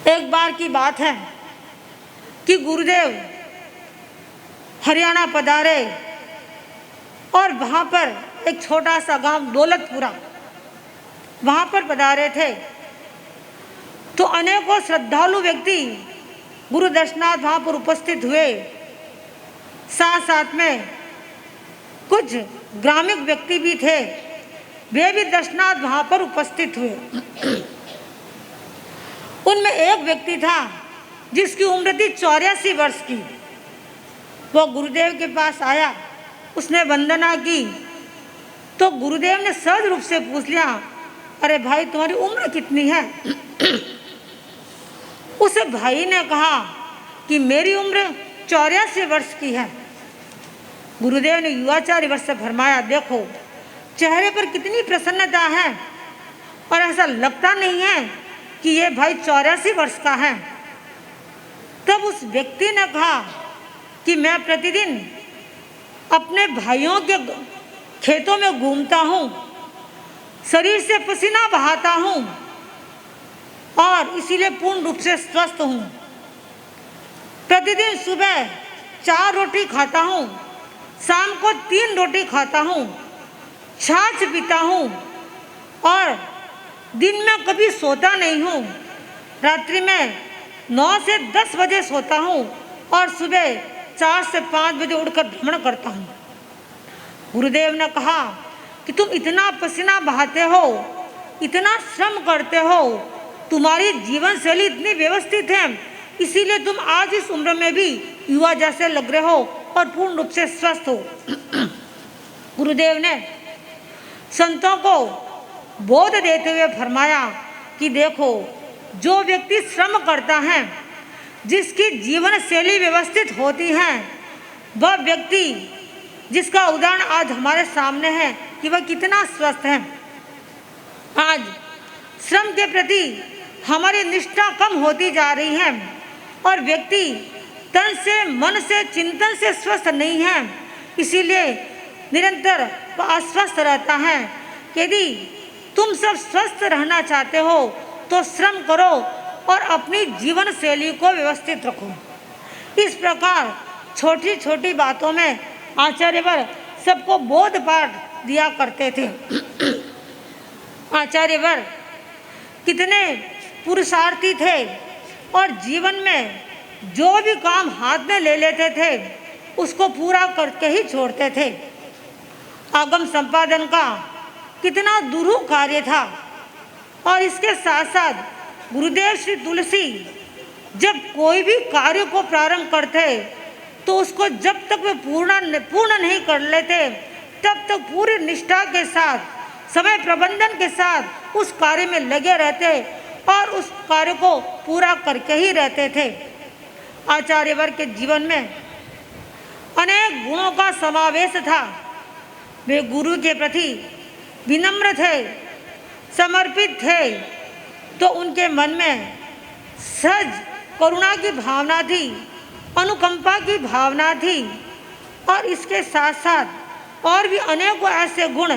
एक बार की बात है कि गुरुदेव हरियाणा पधारे और वहाँ पर एक छोटा सा गांव दौलतपुरा, वहाँ पर पधारे थे। तो अनेकों श्रद्धालु व्यक्ति गुरु दर्शनार्थ वहाँ पर उपस्थित हुए। साथ साथ में कुछ ग्रामीण व्यक्ति भी थे, वे भी दर्शनार्थ वहाँ पर उपस्थित हुए। उनमें एक व्यक्ति था जिसकी उम्र थी 84 वर्ष की। वो गुरुदेव के पास आया, उसने वंदना की तो गुरुदेव ने सहज रूप से पूछ लिया, अरे भाई तुम्हारी उम्र कितनी है? उस भाई ने कहा कि मेरी उम्र 84 वर्ष की है। गुरुदेव ने युवाचार्य वर्ष से फरमाया, देखो चेहरे पर कितनी प्रसन्नता है और ऐसा लगता नहीं है कि ये भाई 84 वर्ष का है। तब उस व्यक्ति ने कहा कि मैं प्रतिदिन अपने भाइयों के खेतों में घूमता हूँ, शरीर से पसीना बहाता हूँ और इसीलिए पूर्ण रूप से स्वस्थ हूँ। प्रतिदिन सुबह 4 रोटी खाता हूँ, शाम को 3 रोटी खाता हूँ, छाछ पीता हूँ और दिन में कभी सोता नहीं हूँ। रात्रि में 9 से 10 बजे सोता हूँ और सुबह 4 से 5 बजे उठकर भ्रमण करता हूँ। गुरुदेव ने कहा कि तुम इतना पसीना बहाते हो, इतना श्रम करते हो, तुम्हारी जीवन शैली इतनी व्यवस्थित है, इसीलिए तुम आज इस उम्र में भी युवा जैसे लग रहे हो और पूर्ण रूप से स्वस्थ हो। गुरुदेव ने संतों को बोध देते हुए फरमाया कि देखो, जो व्यक्ति श्रम करता है, जिसकी जीवन शैली व्यवस्थित होती है, वह व्यक्ति जिसका उदाहरण आज हमारे सामने है कि वह कितना स्वस्थ है। आज श्रम के प्रति हमारी निष्ठा कम होती जा रही है और व्यक्ति तन से, मन से, चिंतन से स्वस्थ नहीं है, इसीलिए निरंतर वह अस्वस्थ रहता है। यदि तुम सब स्वस्थ रहना चाहते हो तो श्रम करो और अपनी जीवन शैली को व्यवस्थित रखो। इस प्रकार छोटी छोटी बातों में आचार्यवर सबको बोध पाठ दिया करते थे। आचार्यवर कितने पुरुषार्थी थे और जीवन में जो भी काम हाथ में ले लेते थे उसको पूरा करके ही छोड़ते थे। आगम संपादन का कितना दुरूह कार्य था और इसके साथ साथ गुरुदेव श्री तुलसी जब कोई भी कार्य को प्रारंभ करते तो उसको जब तक वे पूर्ण नहीं कर लेते तब तक पूरी निष्ठा के साथ, समय प्रबंधन के साथ उस कार्य में लगे रहते और उस कार्य को पूरा करके ही रहते थे। आचार्यवर के जीवन में अनेक गुणों का समावेश था। वे गुरु के प्रति विनम्र थे, समर्पित थे, तो उनके मन में सहज करुणा की भावना थी, अनुकंपा की भावना थी और इसके साथ साथ और भी अनेकों ऐसे गुण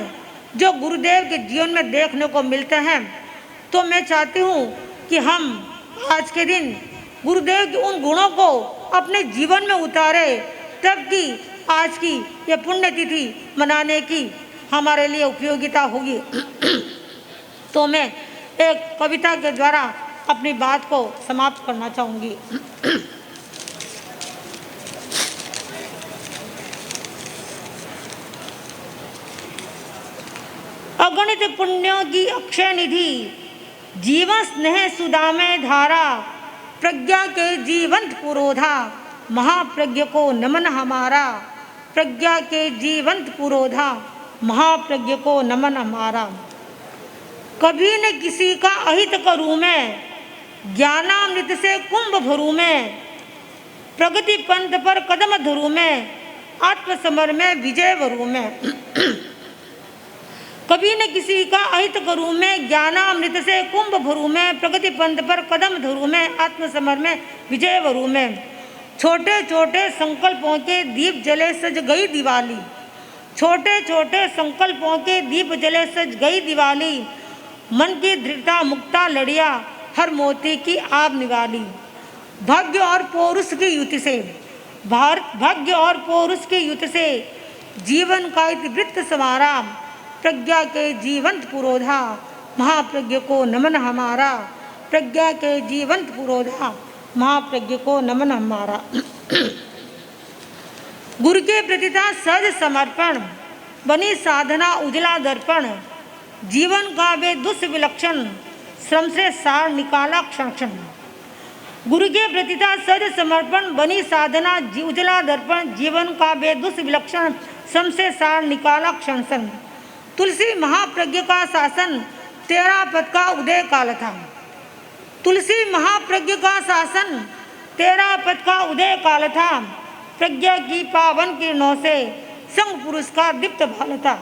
जो गुरुदेव के जीवन में देखने को मिलते हैं। तो मैं चाहती हूँ कि हम आज के दिन गुरुदेव के उन गुणों को अपने जीवन में उतारे, तब कि आज की ये पुण्यतिथि मनाने की हमारे लिए उपयोगिता होगी। तो मैं एक कविता के द्वारा अपनी बात को समाप्त करना चाहूँगी। अगणित पुण्यों की अक्षय निधि, जीवन स्नेह सुधा में धारा, प्रज्ञा के जीवंत पुरोधा, महाप्रज्ञ को नमन हमारा। प्रज्ञा के जीवंत पुरोधा, महाप्रज्ञ को नमन हमारा। कभी न किसी का अहित करूँ मैं, ज्ञानामृत से कुंभ भरूँ मैं। प्रगति पंथ पर कदम धरूँ मैं, आत्मसमर में विजय वरूँ मैं। कभी न किसी का अहित करूँ मैं, ज्ञानामृत से कुंभ भरूँ मैं। प्रगति पंथ पर कदम धरूँ मैं, आत्मसमर में विजय वरूँ मैं। छोटे छोटे संकल्पों के दीप जले सज गई दिवाली, छोटे छोटे संकल्पों के दीप जले सज गई दिवाली। मन की दृढ़ता मुक्ता लड़िया, हर मोती की आब निवाली। भाग्य और पौरुष की युति से भाग्य और पौरुष की युति से जीवन का इतिवृत्त समारा। प्रज्ञा के जीवंत पुरोधा महाप्रज्ञ को नमन हमारा। प्रज्ञा के जीवंत पुरोधा महाप्रज्ञ को नमन हमारा। गुरु के प्रतिता सहज समर्पण बनी साधना उजला दर्पण। जीवन का वे दुष्विलक्षण श्रम से सार निकाला क्षण क्षण। गुरु के प्रतिता सहज समर्पण बनी साधना उजला दर्पण। जीवन का वे दुष्विलक्षण श्रम से सार निकाला क्षण क्षण। तुलसी महाप्रज्ञ का शासन तेरा पद का उदय काल था। तुलसी महाप्रज्ञ का शासन तेरा पद का उदय काल था। प्रज्ञा की पावन किरणों से संग पुरुष का दीप्त भाल था।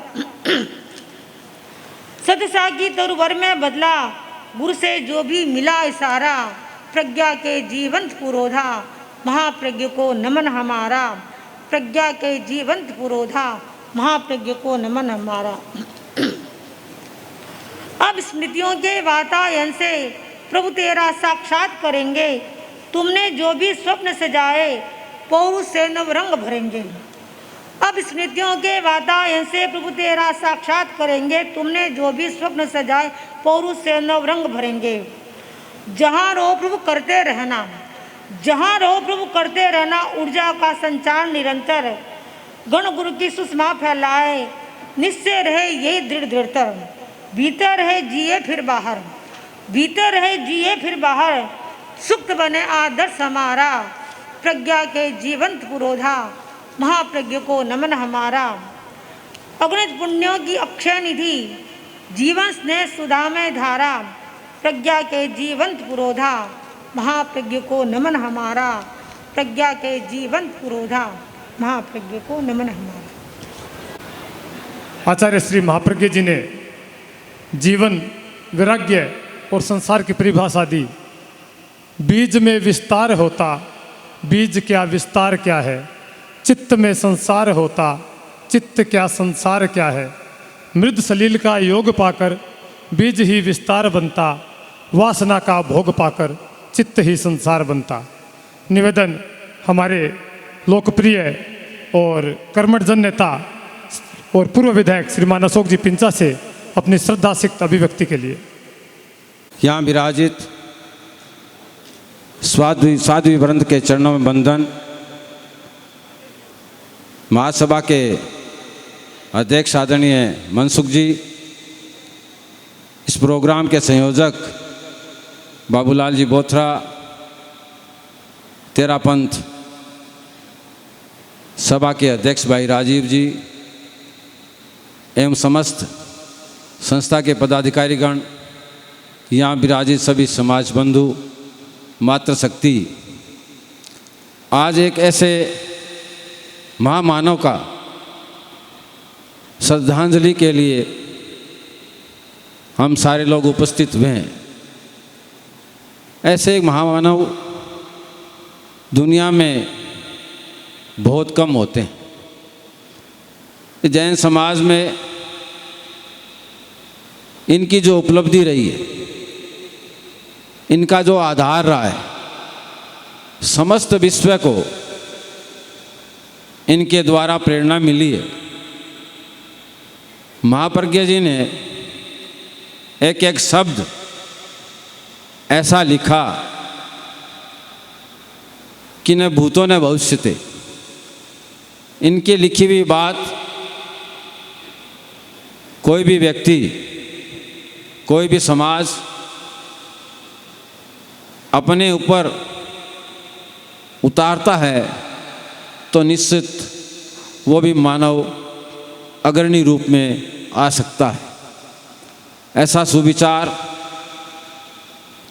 सदसा की तरुवर में बदला गुरु से जो भी मिला इशारा। प्रज्ञा के जीवंत पुरोधा महाप्रज्ञ को नमन हमारा। प्रज्ञा के जीवंत पुरोधा महाप्रज्ञ को नमन हमारा। अब स्मृतियों के वातायन से प्रभु तेरा साक्षात करेंगे। तुमने जो भी स्वप्न सजाए पौरुष से नवरंग भरेंगे। अब स्मृतियों के वातायन से प्रभु तेरा साक्षात करेंगे। तुमने जो भी स्वप्न सजाए पौरुष से नवरंग भरेंगे। जहाँ रहो प्रभु करते रहना, जहाँ रहो प्रभु करते रहना। ऊर्जा का संचार निरंतर गण गुरु की सुषमा फैलाए। निश्चय रहे यही दृढ़ दृढ़तर। भीतर है जिए फिर बाहर, भीतर है जिए फिर बाहर। सुक्त बने आदर्श हमारा। प्रज्ञा के जीवंत पुरोधा महाप्रज्ञ को नमन हमारा। अगणित पुण्यों की अक्षय निधि जीवन स्नेह सुधा में धारा। प्रज्ञा के जीवंत पुरोधा महाप्रज्ञ को नमन हमारा। प्रज्ञा के जीवंत पुरोधा महाप्रज्ञ को नमन हमारा। आचार्य श्री महाप्रज्ञ जी ने जीवन, वैराग्य और संसार की परिभाषा दी। बीज में विस्तार होता, बीज क्या विस्तार क्या है। चित्त में संसार होता, चित्त क्या संसार क्या है। मृद सलील का योग पाकर बीज ही विस्तार बनता। वासना का भोग पाकर चित्त ही संसार बनता। निवेदन हमारे लोकप्रिय और कर्मठजन नेता और पूर्व विधायक श्रीमान अशोक जी पिंचा से अपनी श्रद्धा सिक्त अभिव्यक्ति के लिए। यहाँ विराजित साध्वी वृंद के चरणों में बंधन। महासभा के अध्यक्ष आदरणीय मनसुख जी, इस प्रोग्राम के संयोजक बाबूलाल जी बोथरा, तेरा पंथ सभा के अध्यक्ष भाई राजीव जी एवं समस्त संस्था के पदाधिकारीगण, यहाँ विराजित सभी समाज बंधु, मातृशक्ति। आज एक ऐसे महामानव का श्रद्धांजलि के लिए हम सारे लोग उपस्थित हुए हैं। ऐसे एक महामानव दुनिया में बहुत कम होते हैं। जैन समाज में इनकी जो उपलब्धि रही है, इनका जो आधार रहा है, समस्त विश्व को इनके द्वारा प्रेरणा मिली है। महाप्रज्ञ जी ने एक एक शब्द ऐसा लिखा कि न भूतों न भविष्यते। इनकी लिखी हुई बात कोई भी व्यक्ति, कोई भी समाज अपने ऊपर उतारता है तो निश्चित वो भी मानव अग्रणी रूप में आ सकता है। ऐसा सुविचार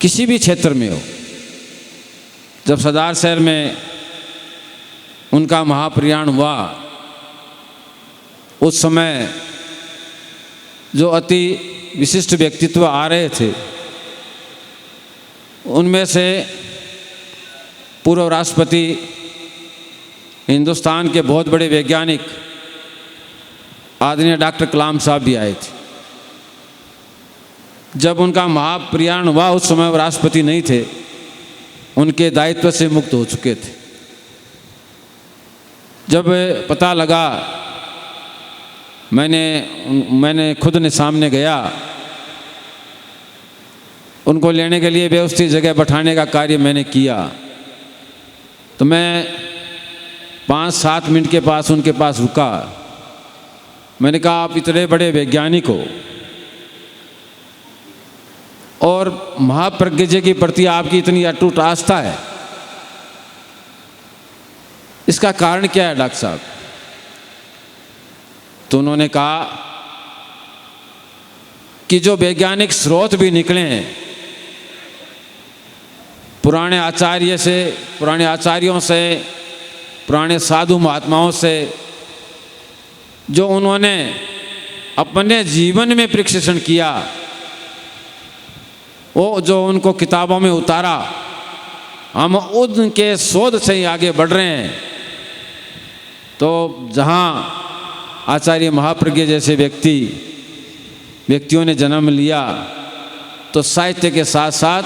किसी भी क्षेत्र में हो। जब सरदार शहर में उनका महाप्रयाण हुआ, उस समय जो अति विशिष्ट व्यक्तित्व आ रहे थे, उनमें से पूर्व राष्ट्रपति, हिंदुस्तान के बहुत बड़े वैज्ञानिक आदरणीय डॉक्टर कलाम साहब भी आए थे। जब उनका महाप्रयाण हुआ उस समय वो राष्ट्रपति नहीं थे, उनके दायित्व से मुक्त हो चुके थे। जब पता लगा, मैंने खुद ने सामने गया, उनको लेने के लिए व्यवस्थित जगह बैठाने का कार्य मैंने किया। तो मैं 5-7 मिनट के पास उनके पास रुका। मैंने कहा, आप इतने बड़े वैज्ञानिक हो और महाप्रज्ञ जी के प्रति आपकी इतनी अटूट आस्था है, इसका कारण क्या है डॉक्टर साहब? तो उन्होंने कहा कि जो वैज्ञानिक स्रोत भी निकले हैं पुराने आचार्यों से, पुराने साधु महात्माओं से, जो उन्होंने अपने जीवन में परीक्षण किया, वो जो उनको किताबों में उतारा, हम उनके शोध से ही आगे बढ़ रहे हैं। तो जहाँ आचार्य महाप्रज्ञ जैसे व्यक्तियों ने जन्म लिया, तो साहित्य के साथ साथ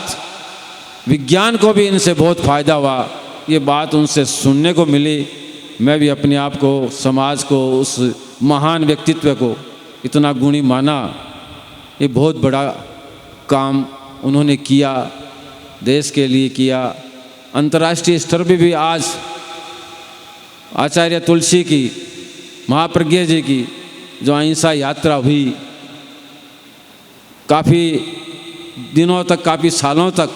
विज्ञान को भी इनसे बहुत फायदा हुआ। ये बात उनसे सुनने को मिली। मैं भी अपने आप को, समाज को, उस महान व्यक्तित्व को इतना गुणी माना। ये बहुत बड़ा काम उन्होंने किया, देश के लिए किया। अंतर्राष्ट्रीय स्तर पर भी आज आचार्य तुलसी की, महाप्रज्ञ जी की जो अहिंसा यात्रा हुई, काफ़ी दिनों तक, काफ़ी सालों तक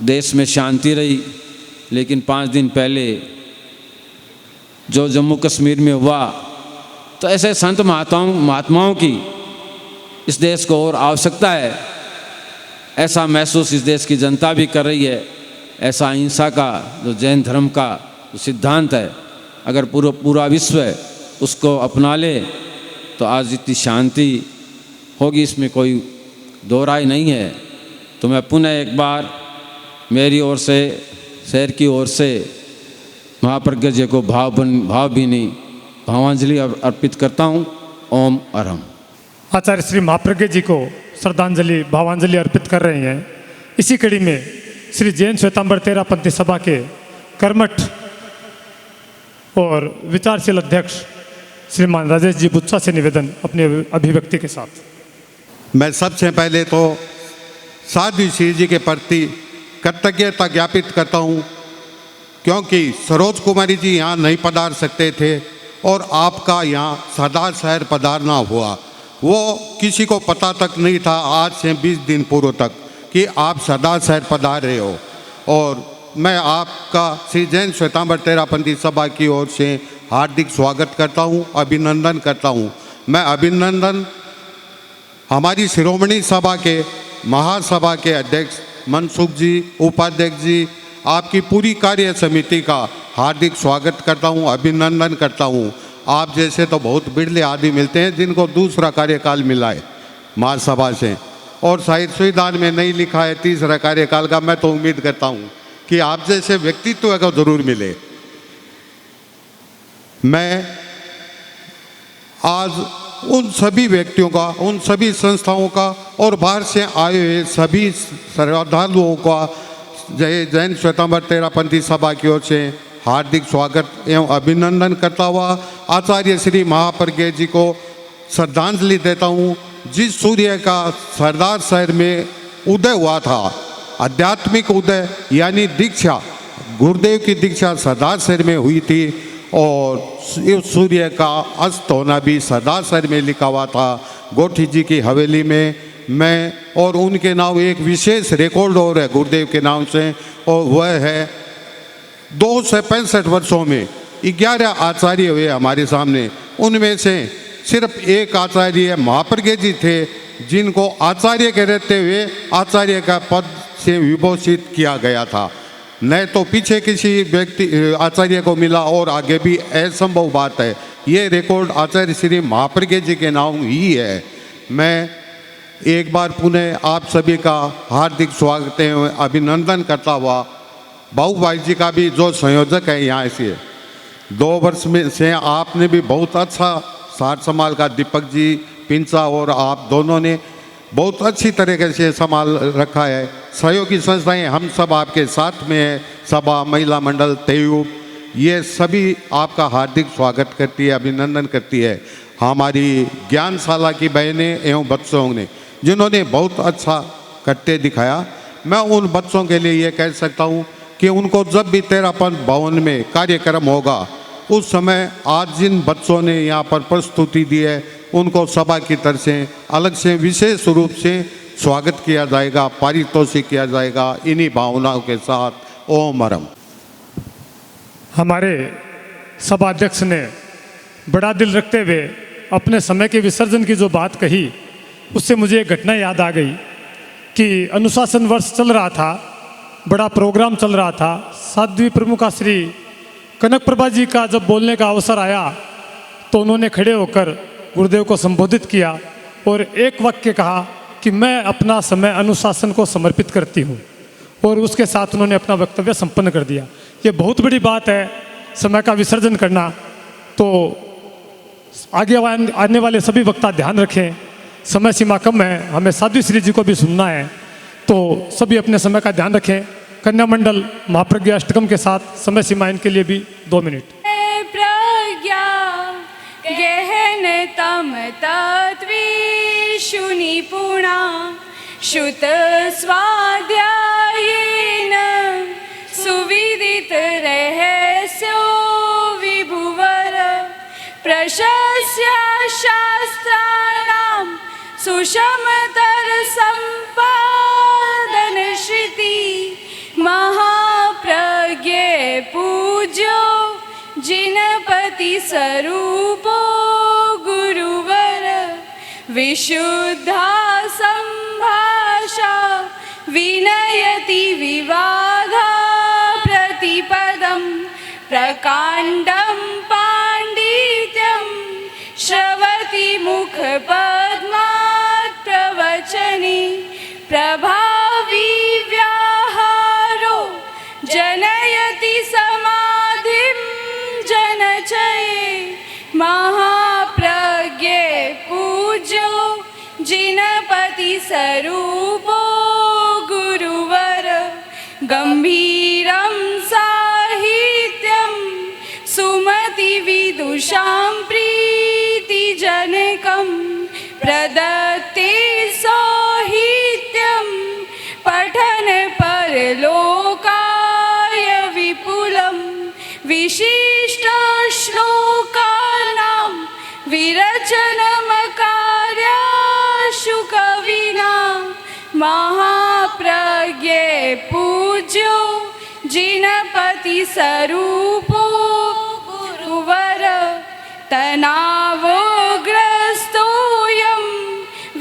देश में शांति रही। लेकिन 5 दिन पहले जो जम्मू कश्मीर में हुआ, तो ऐसे संत महात्माओं की इस देश को और आवश्यकता है। ऐसा महसूस इस देश की जनता भी कर रही है। ऐसा अहिंसा का जो जैन धर्म का जो सिद्धांत है, अगर पूरा विश्व उसको अपना ले तो आज इतनी शांति होगी, इसमें कोई दो राय नहीं है। तो मैं पुनः एक बार मेरी ओर से, शहर की ओर से महाप्रज्ञ जी को भावभीनी भावांजलि अर्पित करता हूँ। ओम अरहम। आचार्य श्री महाप्रज्ञ जी को श्रद्धांजलि, भावांजलि अर्पित कर रहे हैं। इसी कड़ी में श्री जैन श्वेतांबर तेरापंथी सभा के कर्मठ और विचारशील अध्यक्ष श्रीमान राजेश जी बुच्चा से निवेदन अपने अभिव्यक्ति के साथ। मैं सबसे पहले तो साध्वी श्री जी के प्रति कृतज्ञता ज्ञापित करता हूँ, क्योंकि सरोज कुमारी जी यहाँ नहीं पधार सकते थे और आपका यहाँ सरदार शहर पधारना हुआ। वो किसी को पता तक नहीं था आज से 20 दिन पूर्व तक कि आप सरदार शहर पधार रहे हो। और मैं आपका श्री जैन श्वेतांबर तेरापंथी सभा की ओर से हार्दिक स्वागत करता हूँ, अभिनंदन करता हूँ। मैं अभिनंदन हमारी शिरोमणि सभा के महासभा के अध्यक्ष मनसुख जी, उपाध्यक्ष जी, आपकी पूरी कार्य समिति का हार्दिक स्वागत करता हूँ, अभिनंदन करता हूँ। आप जैसे तो बहुत बिरले आदमी मिलते हैं जिनको दूसरा कार्यकाल मिला है महासभा से, और शायद संविधान में नहीं लिखा है तीसरा कार्यकाल का। मैं तो उम्मीद करता हूँ कि आप जैसे व्यक्तित्व को जरूर मिले। मैं आज उन सभी व्यक्तियों का, उन सभी संस्थाओं का और बाहर से आए हुए सभी श्रद्धालुओं का जैन श्वेतांबर तेरापंथी सभा की ओर से हार्दिक स्वागत एवं अभिनंदन करता हुआ आचार्य श्री महाप्रज्ञ जी को श्रद्धांजलि देता हूँ। जिस सूर्य का सरदार शहर में उदय हुआ था, आध्यात्मिक उदय यानी दीक्षा, गुरुदेव की दीक्षा सरदार शहर में हुई थी, और सूर्य का अस्त होना भी सरदार शहर में लिखा हुआ था गोठी जी की हवेली में। मैं और उनके नाम एक विशेष रिकॉर्ड और है गुरुदेव के नाम से, और वह है 265 वर्षों में 11 आचार्य हुए हमारे सामने। उनमें से सिर्फ एक आचार्य महाप्रज्ञ जी थे जिनको आचार्य के रहते हुए आचार्य का पद से विभूषित किया गया था, न तो पीछे किसी व्यक्ति आचार्य को मिला, और आगे भी असंभव बात है। ये रिकॉर्ड आचार्य श्री महाप्रज्ञ जी के नाम ही है। मैं एक बार पुनः आप सभी का हार्दिक स्वागत एवं अभिनंदन करता हुआ बाबू भाई जी का भी जो संयोजक है यहाँ से 2 वर्ष में से आपने भी बहुत अच्छा सार संभाल का, दीपक जी पिंचा और आप दोनों ने बहुत अच्छी तरीके से संभाल रखा है। सहयोगी संस्थाएं हम सब आपके साथ में है, सभा, महिला मंडल, तेयूब, ये सभी आपका हार्दिक स्वागत करती है, अभिनंदन करती है। हमारी ज्ञानशाला की बहनें एवं बच्चों ने जिन्होंने बहुत अच्छा करते दिखाया, मैं उन बच्चों के लिए ये कह सकता हूँ कि उनको जब भी 13 भवन में कार्यक्रम होगा उस समय आज जिन बच्चों ने यहाँ पर प्रस्तुति दी है उनको सभा की तरफ से अलग से विशेष रूप से स्वागत किया जाएगा, पारितोषिक किया जाएगा। इन्हीं भावनाओं के साथ ओम हरम। हमारे सभा अध्यक्ष ने बड़ा दिल रखते हुए अपने समय के विसर्जन की जो बात कही, उससे मुझे एक घटना याद आ गई कि अनुशासन वर्ष चल रहा था, बड़ा प्रोग्राम चल रहा था। साध्वी प्रमुखा श्री कनक प्रभा जी का जब बोलने का अवसर आया तो उन्होंने खड़े होकर गुरुदेव को संबोधित किया और एक वाक्य कहा कि मैं अपना समय अनुशासन को समर्पित करती हूँ, और उसके साथ उन्होंने अपना वक्तव्य संपन्न कर दिया। ये बहुत बड़ी बात है, समय का विसर्जन करना। तो आगे आने वाले सभी वक्ता ध्यान रखें, समय सीमा कम है, हमें साध्वी श्री जी को भी सुनना है, तो सभी अपने समय का ध्यान रखें। कन्या मंडल महाप्रज्ञा अष्टकम के साथ समय सीमा इनके लिए भी 2 मिनट। प्रज्ञा गहन तम तत्वी शुनिपुणा श्रुत स्वाध्यायेन सुविदित रहस्यो विभुवर प्रशस्य शास्त्राणां सुषमतर संपादन श्रुति महाप्रज्ञे पूज्यो जिनपति स्वरूपो गुरुवर विशुद्धा संभाषा विनयति विवादा प्रतिपदं प्रकाण्डं पाण्डित्यं श्रवति मुखपद्मात् प्रवचने प्रभावी व्याहारो जनयति समाधिं जनचये महाप्रज्ञे पूज्यो जिनपति स्वरूपो गुरुवर गंभीरं साहित्यं सुमति विदुषां प्रीतिजनकं प्रदत्ते साहित्यं पठन परलोकाय विपुलं विशिष्ट श्लोकानां विरचनमकार्याशु कविना महाप्रज्ञे पूज्यो जिनपति स्वरूपो गुरुवर तनावग्रस्तोऽयं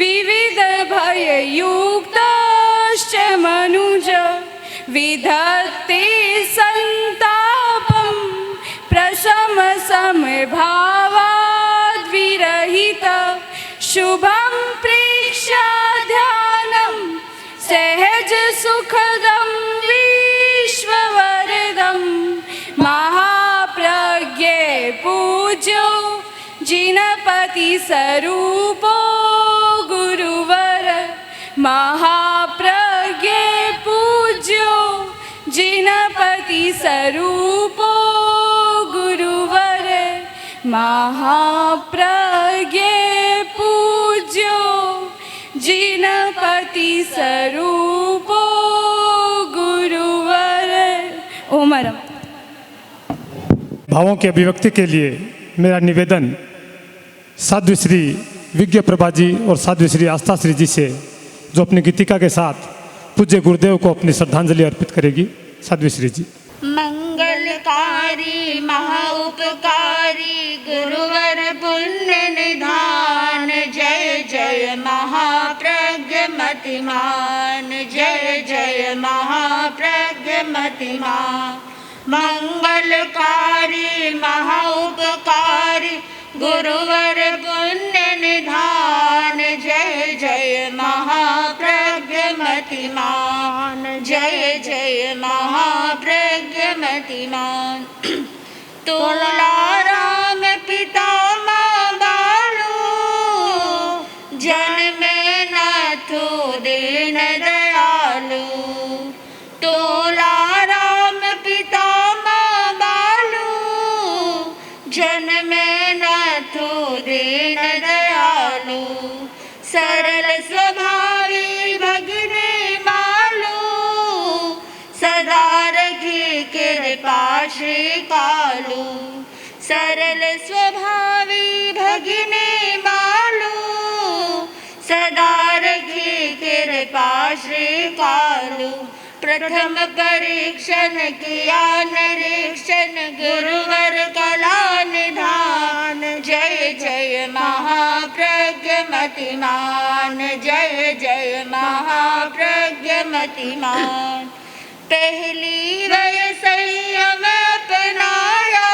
विविध भययुक्तश्च मनुज विधत्ते संतापं प्रशम समभावाद्विरहित शुभं प्रेक्ष्य ध्यानं सहज सुखदं विश्ववरदं महाप्रज्ञे पूज्यो जिनपति स्वरूपो गुरुवर महाप्रज्ञे पूज्यो जिनपति स्वरूपो गुरुवर महाप्रज्ञे पूज्यो जिनपति स्वरूपो गुरुवर। ओम हरम। भावों की अभिव्यक्ति के लिए मेरा निवेदन साध्वी श्री विज्ञ प्रभा जी और साध्वी श्री आस्था श्री जी से, जो अपनी गीतिका के साथ पूज्य गुरुदेव को अपनी श्रद्धांजलि अर्पित करेगी। साध्वी श्री जी। मंगलकारी महाउपकारी गुरुवर पुण्य निधान, जय जय महाप्रज्ञ मतिमान, जय जय महाप्रज्ञ मतिमान। मंगलकारी महाउपकारी गुरुवर पुण्य निधान, जय जय महाप्रज्ञ मतिमान, जय जय महाप्रज्ञ मतिमान। तुलाराम पितामह बालू, जन्मे न कृपा श्री कालू सरल स्वभावी भगिनी बालू सदा रखी कृपा श्री कालू प्रथम परीक्षण किया निरीक्षण गुरुवर कला निधान जय जय महाप्रज्ञमतिमान जय जय महाप्रज्ञमतिमान पहली वह संयम अपनाया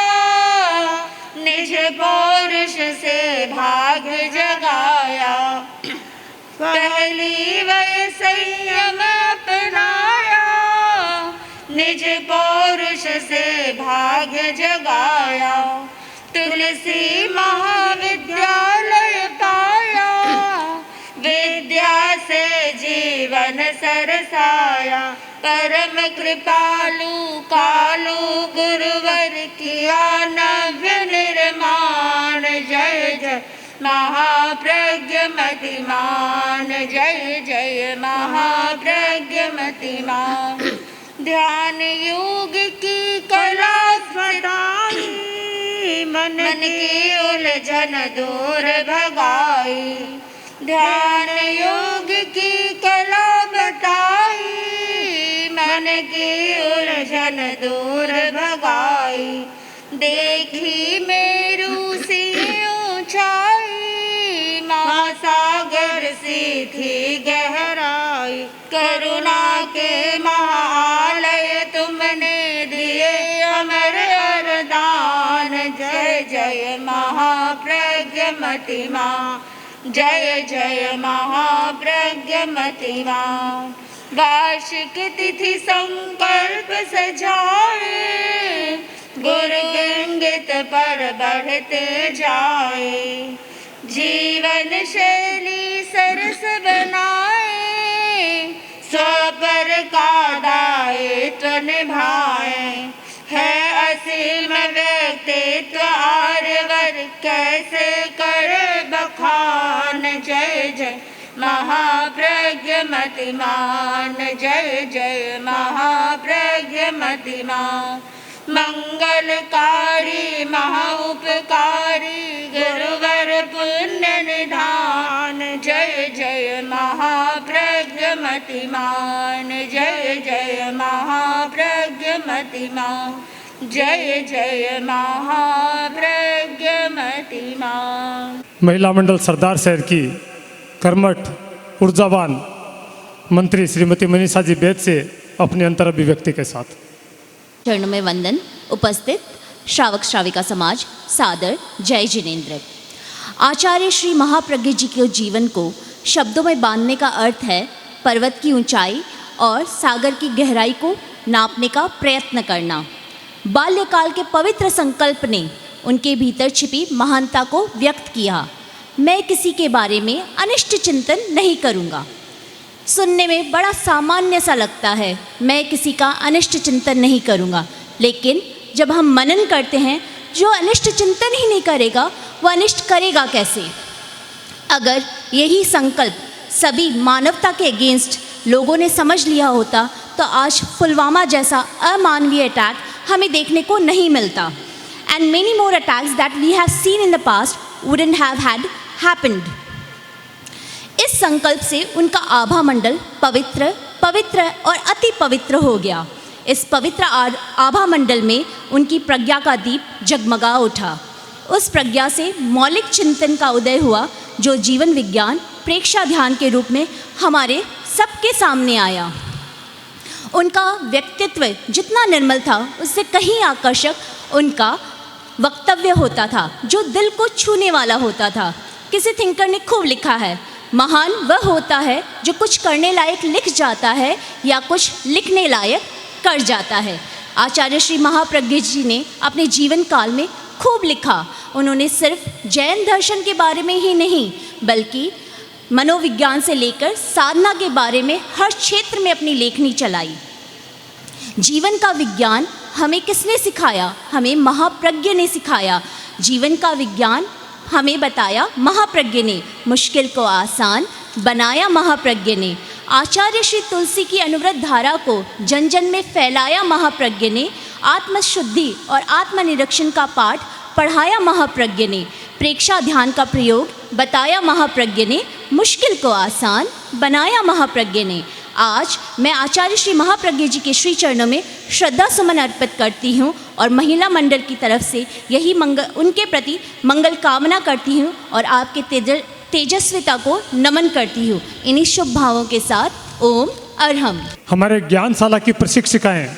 निज पौरुष से भाग्य जगाया पहली वह संयम अपनाया निज पौरुष से भाग्य जगाया तुलसी महाविद्यालय पाया विद्या से जीवन सरसाया परम कृपालु कालू गुरुवर किया नव्य निर्माण जय जय महाप्रज्ञमतिमान जय जय महाप्रज्ञमतिमान ध्यान योग की कला बताई मन की उलझन दूर भगाई ध्यान योग की कला बताई मन की उलझन दूर भगाई देखी मेरू सी ऊंचाई महासागर सी थी गहराई करुणा के महालय तुमने दिए अमर वरदान जय जय महाप्रज्ञमतिमा जय जय महाप्रज्ञमतिमा वार्षिक तिथि संकल्प सजाए गुरु इंगित पर बढ़ते जाए जीवन शैली सरस बनाए स्वपर का दायित्व निभाए है असीम व्यक्तित्व आर्यवर कैसे कर बखान जय जय महाप्रज्ञमतिमान जय जय महाप्रज्ञमतिमान मंगलकारी महाउपकारी गुरुवर पुण्य निधान जय जय महाप्रज्ञमतिमान जय जय महाप्रज्ञमतिमान जय जय महाप्रज्ञमतिमान। महिला मंडल सरदार शहर की कर्मठ ऊर्जावान मंत्री श्रीमती मनीषा जी बैद से अपने अंतर अभिव्यक्ति के साथ चरणों में वंदन। उपस्थित श्रावक श्राविका समाज सादर जय जिनेन्द्र। आचार्य श्री महाप्रज्ञ जी के जीवन को शब्दों में बांधने का अर्थ है पर्वत की ऊंचाई और सागर की गहराई को नापने का प्रयत्न करना। बाल्यकाल के पवित्र संकल्प ने उनके भीतर छिपी महानता को व्यक्त किया। मैं किसी के बारे में अनिष्ट चिंतन नहीं करूँगा। सुनने में बड़ा सामान्य सा लगता है, मैं किसी का अनिष्ट चिंतन नहीं करूँगा, लेकिन जब हम मनन करते हैं जो अनिष्ट चिंतन ही नहीं करेगा वह अनिष्ट करेगा कैसे। अगर यही संकल्प सभी मानवता के अगेंस्ट लोगों ने समझ लिया होता तो आज पुलवामा जैसा अमानवीय अटैक हमें देखने को नहीं मिलता। And many more attacks that we have seen in the past wouldn't have had happened. इस संकल्प से उनका आभा मंडल पवित्र पवित्र और अति पवित्र हो गया। इस पवित्र आभा मंडल में उनकी प्रज्ञा का दीप जगमगा उठा। उस प्रज्ञा से मौलिक चिंतन का उदय हुआ जो जीवन विज्ञान प्रेक्षा ध्यान के रूप में हमारे सबके सामने आया। उनका व्यक्तित्व जितना निर्मल था उससे कहीं आकर्षक उनका वक्तव्य होता था जो दिल को छूने वाला होता था। किसी थिंकर ने खूब लिखा है, महान वह होता है जो कुछ करने लायक लिख जाता है या कुछ लिखने लायक कर जाता है। आचार्य श्री महाप्रज्ञ जी ने अपने जीवन काल में खूब लिखा। उन्होंने सिर्फ जैन दर्शन के बारे में ही नहीं बल्कि मनोविज्ञान से लेकर साधना के बारे में हर क्षेत्र में अपनी लेखनी चलाई। जीवन का विज्ञान हमें किसने सिखाया? हमें महाप्रज्ञ ने सिखाया। जीवन का विज्ञान हमें बताया महाप्रज्ञ ने, मुश्किल को आसान बनाया महाप्रज्ञ ने। आचार्य श्री तुलसी की अनुव्रत धारा को जन जन में फैलाया महाप्रज्ञ ने आत्मशुद्धि और आत्मनिरीक्षण का पाठ पढ़ाया महाप्रज्ञ ने, प्रेक्षा ध्यान का प्रयोग बताया महाप्रज्ञ ने, मुश्किल को आसान बनाया महाप्रज्ञ ने। आज मैं आचार्य श्री महाप्रज्ञ जी के श्री चरणों में श्रद्धा सुमन अर्पित करती हूँ और महिला मंडल की तरफ से यही उनके प्रति मंगल कामना करती हूँ और आपके तेजस्विता को नमन करती हूँ। इन्हीं शुभ भावों के साथ ओम अरहम। हमारे ज्ञानशाला की प्रशिक्षिकाएँ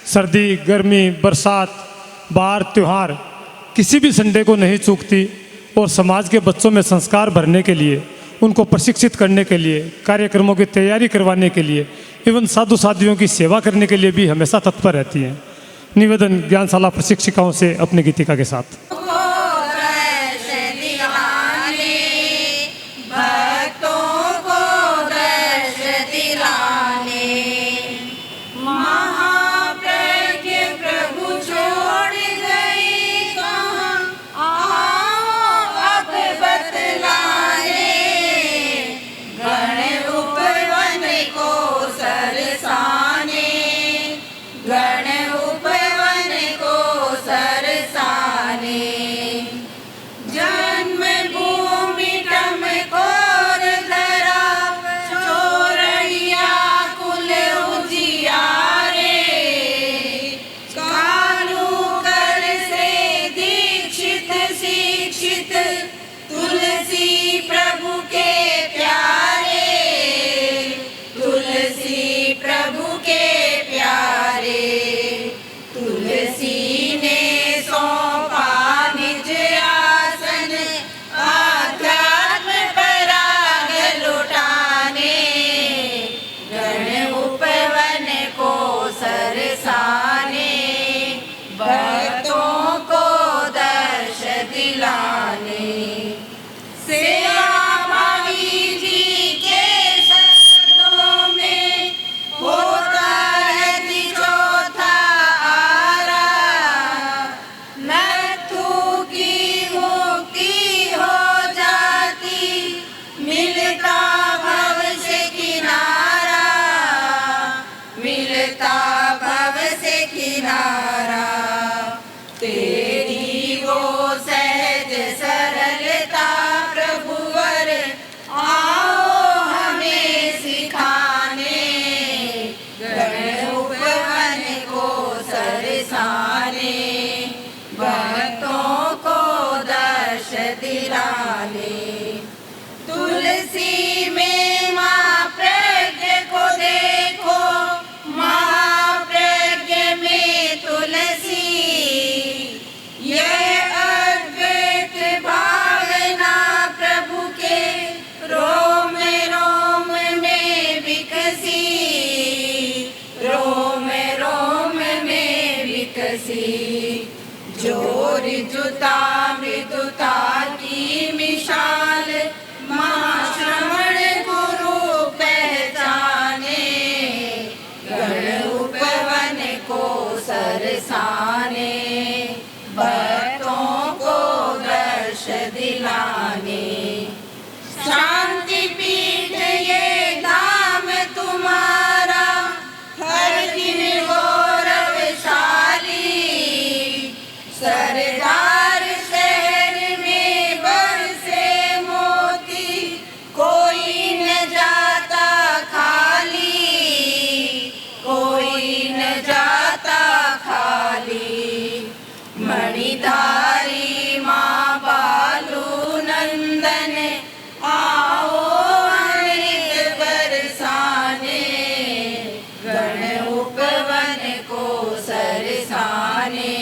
सर्दी, गर्मी, बरसात, बाहर, त्यौहार किसी भी संडे को नहीं चूकती और समाज के बच्चों में संस्कार भरने के लिए, उनको प्रशिक्षित करने के लिए, कार्यक्रमों की तैयारी करवाने के लिए, एवं साधु साधियों की सेवा करने के लिए भी हमेशा तत्पर रहती हैं। निवेदन ज्ञानशाला प्रशिक्षिकाओं से अपनी गीतिका के साथ। मृदुता की मिसाल महाश्रवण गुरु पहचाने, गण उपवन को सरसाने, भक्तों को दर्श दिलाने। शांति पीठ ये धाम तुम्हारा हर दिन गौरवशाली, सरदार शहर में बरसे मोती कोई न जाता खाली, कोई न जाता खाली। मणिधारी माँ बालू नंदन आओ अमृत बरसाने, गण उपवन को सरसाने,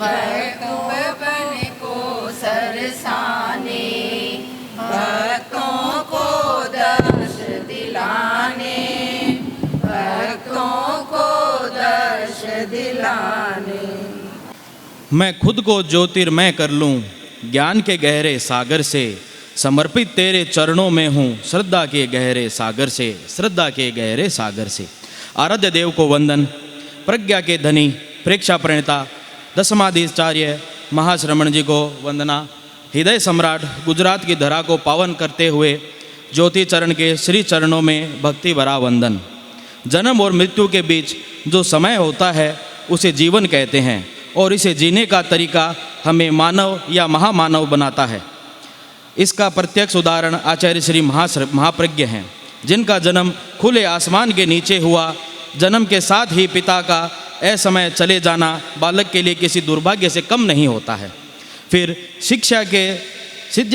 भक्तों को सरसाने, भक्तों को दर्श दिलाने, भक्तों को दर्श दिलाने। मैं खुद को ज्योतिर्मय कर लूं ज्ञान के गहरे सागर से, समर्पित तेरे चरणों में हूँ श्रद्धा के गहरे सागर से, श्रद्धा के गहरे सागर से। आराध्य देव को वंदन। प्रज्ञा के धनी प्रेक्षा प्रणेता दशमाधीचार्य महाश्रमण जी को वंदना। हृदय सम्राट गुजरात की धरा को पावन करते हुए ज्योति चरण के श्री चरणों में भक्ति भरा वंदन। जन्म और मृत्यु के बीच जो समय होता है उसे जीवन कहते हैं और इसे जीने का तरीका हमें मानव या महामानव बनाता है। इसका प्रत्यक्ष उदाहरण आचार्य श्री महाप्रज्ञ हैं, जिनका जन्म खुले आसमान के नीचे हुआ। जन्म के साथ ही पिता का असमय चले जाना बालक के लिए किसी दुर्भाग्य से कम नहीं होता है। फिर शिक्षा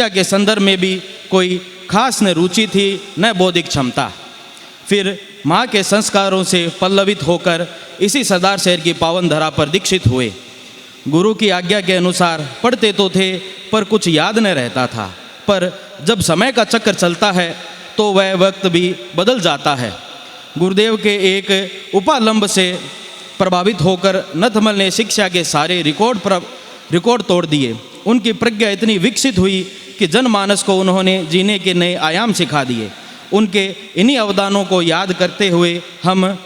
के संदर्भ में भी कोई खास न रुचि थी न बौद्धिक क्षमता। फिर माँ के संस्कारों से पल्लवित होकर इसी सरदार शहर की पावन धरा पर दीक्षित हुए। गुरु की आज्ञा के अनुसार पढ़ते तो थे पर कुछ याद न रहता था। पर जब समय का चक्कर चलता है तो वह वक्त भी बदल जाता है। गुरुदेव के एक उपालंब से प्रभावित होकर नथमल ने शिक्षा के सारे रिकॉर्ड तोड़ दिए। उनकी प्रज्ञा इतनी विकसित हुई कि जनमानस को उन्होंने जीने के नए आयाम सिखा दिए। उनके इन्हीं अवदानों को याद करते हुए हम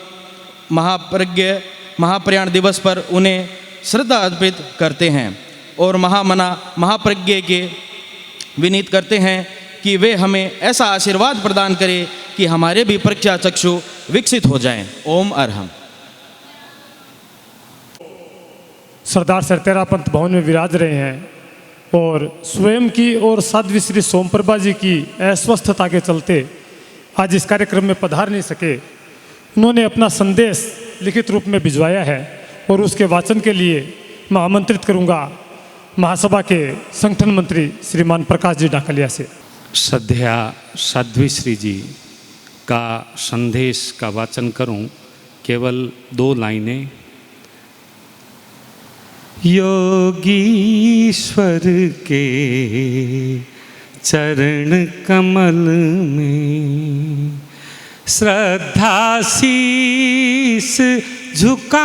महाप्रयाण दिवस पर उन्हें श्रद्धा अर्पित करते हैं और महाप्रज्ञ के विनीत करते हैं कि वे हमें ऐसा आशीर्वाद प्रदान करें कि हमारे भी प्रज्ञा चक्षु विकसित हो जाएं। ओम अरहम। सरदार सर तेरापंथ भवन में विराज रहे हैं और स्वयं की और साध्वी श्री सोमप्रभा जी की अस्वस्थता के चलते आज इस कार्यक्रम में पधार नहीं सके। उन्होंने अपना संदेश लिखित रूप में भिजवाया है और उसके वाचन के लिए मैं आमंत्रित करूंगा महासभा के संगठन मंत्री श्रीमान प्रकाश जी डाकलिया से। श्रद्धेय साध्वी श्री जी का संदेश का वाचन करूं, केवल 2 लाइनें। योगीश्वर के चरण कमल में श्रद्धा शीस झुकाए,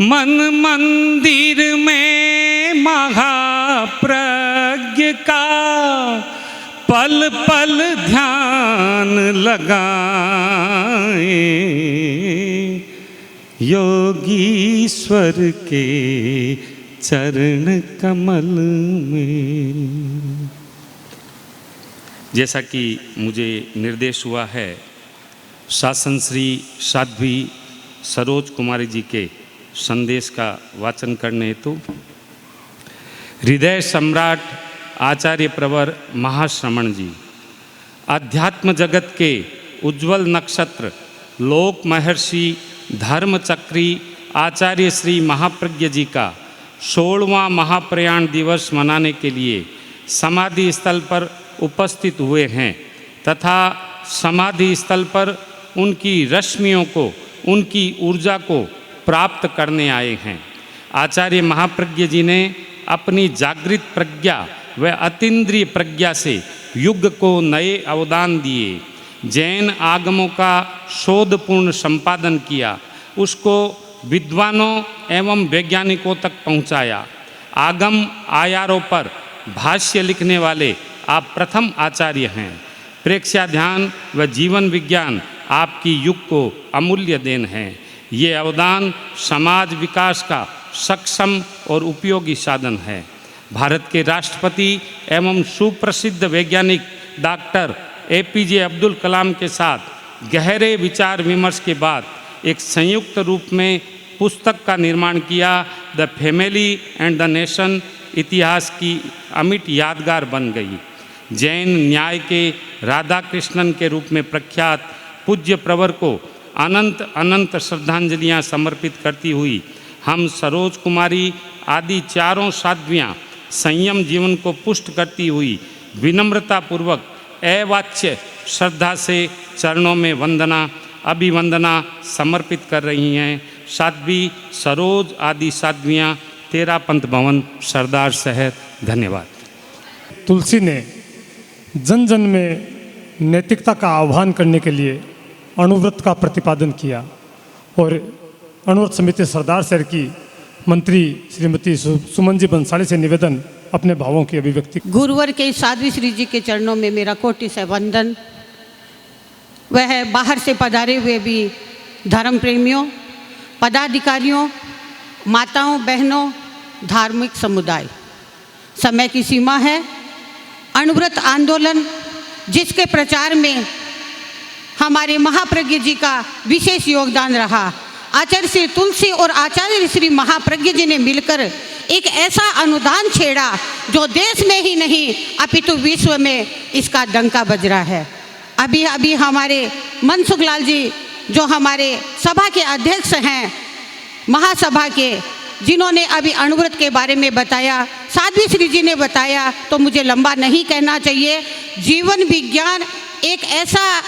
मन मंदिर में महाप्रज्ञ का पल पल ध्यान लगाए। योगीश्वर के चरण कमल में। जैसा कि मुझे निर्देश हुआ है, शासन श्री साध्वी सरोज कुमारी जी के संदेश का वाचन करने हेतु हृदय सम्राट आचार्य प्रवर महाश्रमण जी, अध्यात्म जगत के उज्जवल नक्षत्र लोक महर्षि धर्मचक्री आचार्य श्री महाप्रज्ञ जी का 16वां महाप्रयाण दिवस मनाने के लिए समाधि स्थल पर उपस्थित हुए हैं तथा समाधि स्थल पर उनकी रश्मियों को, उनकी ऊर्जा को प्राप्त करने आए हैं। आचार्य महाप्रज्ञ जी ने अपनी जागृत प्रज्ञा व अतीन्द्रिय प्रज्ञा से युग को नए अवदान दिए। जैन आगमों का शोधपूर्ण संपादन किया, उसको विद्वानों एवं वैज्ञानिकों तक पहुंचाया। आगम आयारों पर भाष्य लिखने वाले आप प्रथम आचार्य हैं। प्रेक्षाध्यान व जीवन विज्ञान आपकी युग को अमूल्य देन है। ये अवदान समाज विकास का सक्षम और उपयोगी साधन है। भारत के राष्ट्रपति एवं सुप्रसिद्ध वैज्ञानिक डॉक्टर APJ अब्दुल कलाम के साथ गहरे विचार विमर्श के बाद एक संयुक्त रूप में पुस्तक का निर्माण किया। The family and the nation इतिहास की अमिट यादगार बन गई। जैन न्याय के राधा कृष्णन के रूप में प्रख्यात पूज्य प्रवर को अनंत अनंत श्रद्धांजलियाँ समर्पित करती हुई हम सरोज कुमारी आदि चारों साध्वियाँ संयम जीवन को पुष्ट करती हुई विनम्रतापूर्वक अवाच्य श्रद्धा से चरणों में वंदना अभिवंदना समर्पित कर रही हैं। साध्वी सरोज आदि साध्वियाँ तेरापंथ भवन सरदार शहर। धन्यवाद। तुलसी ने जन जन में नैतिकता का आह्वान करने के लिए अणुव्रत का प्रतिपादन किया और अणुव्रत समिति सरदार शहर की मंत्री श्रीमती सुमन जी बंसाली से निवेदन अपने भावों की अभिव्यक्ति। गुरुवर के साध्वी श्री जी के चरणों में मेरा कोटि से वंदन। वह बाहर से पधारे हुए भी धर्म प्रेमियों, पदाधिकारियों, माताओं, बहनों, धार्मिक समुदाय। समय की सीमा है। अणुव्रत आंदोलन जिसके प्रचार में हमारे महाप्रज्ञ जी का विशेष योगदान रहा। आचार्य श्री तुलसी और आचार्य श्री महाप्रज्ञ जी ने मिलकर एक ऐसा अनुदान छेड़ा जो देश में ही नहीं अपितु विश्व में इसका डंका बज रहा है। अभी अभी हमारे मनसुख लाल जी जो हमारे सभा के अध्यक्ष हैं महासभा के, जिन्होंने अभी अणुव्रत के बारे में बताया, साध्वी श्री जी ने बताया, तो मुझे लंबा नहीं कहना चाहिए। जीवन विज्ञान एक ऐसा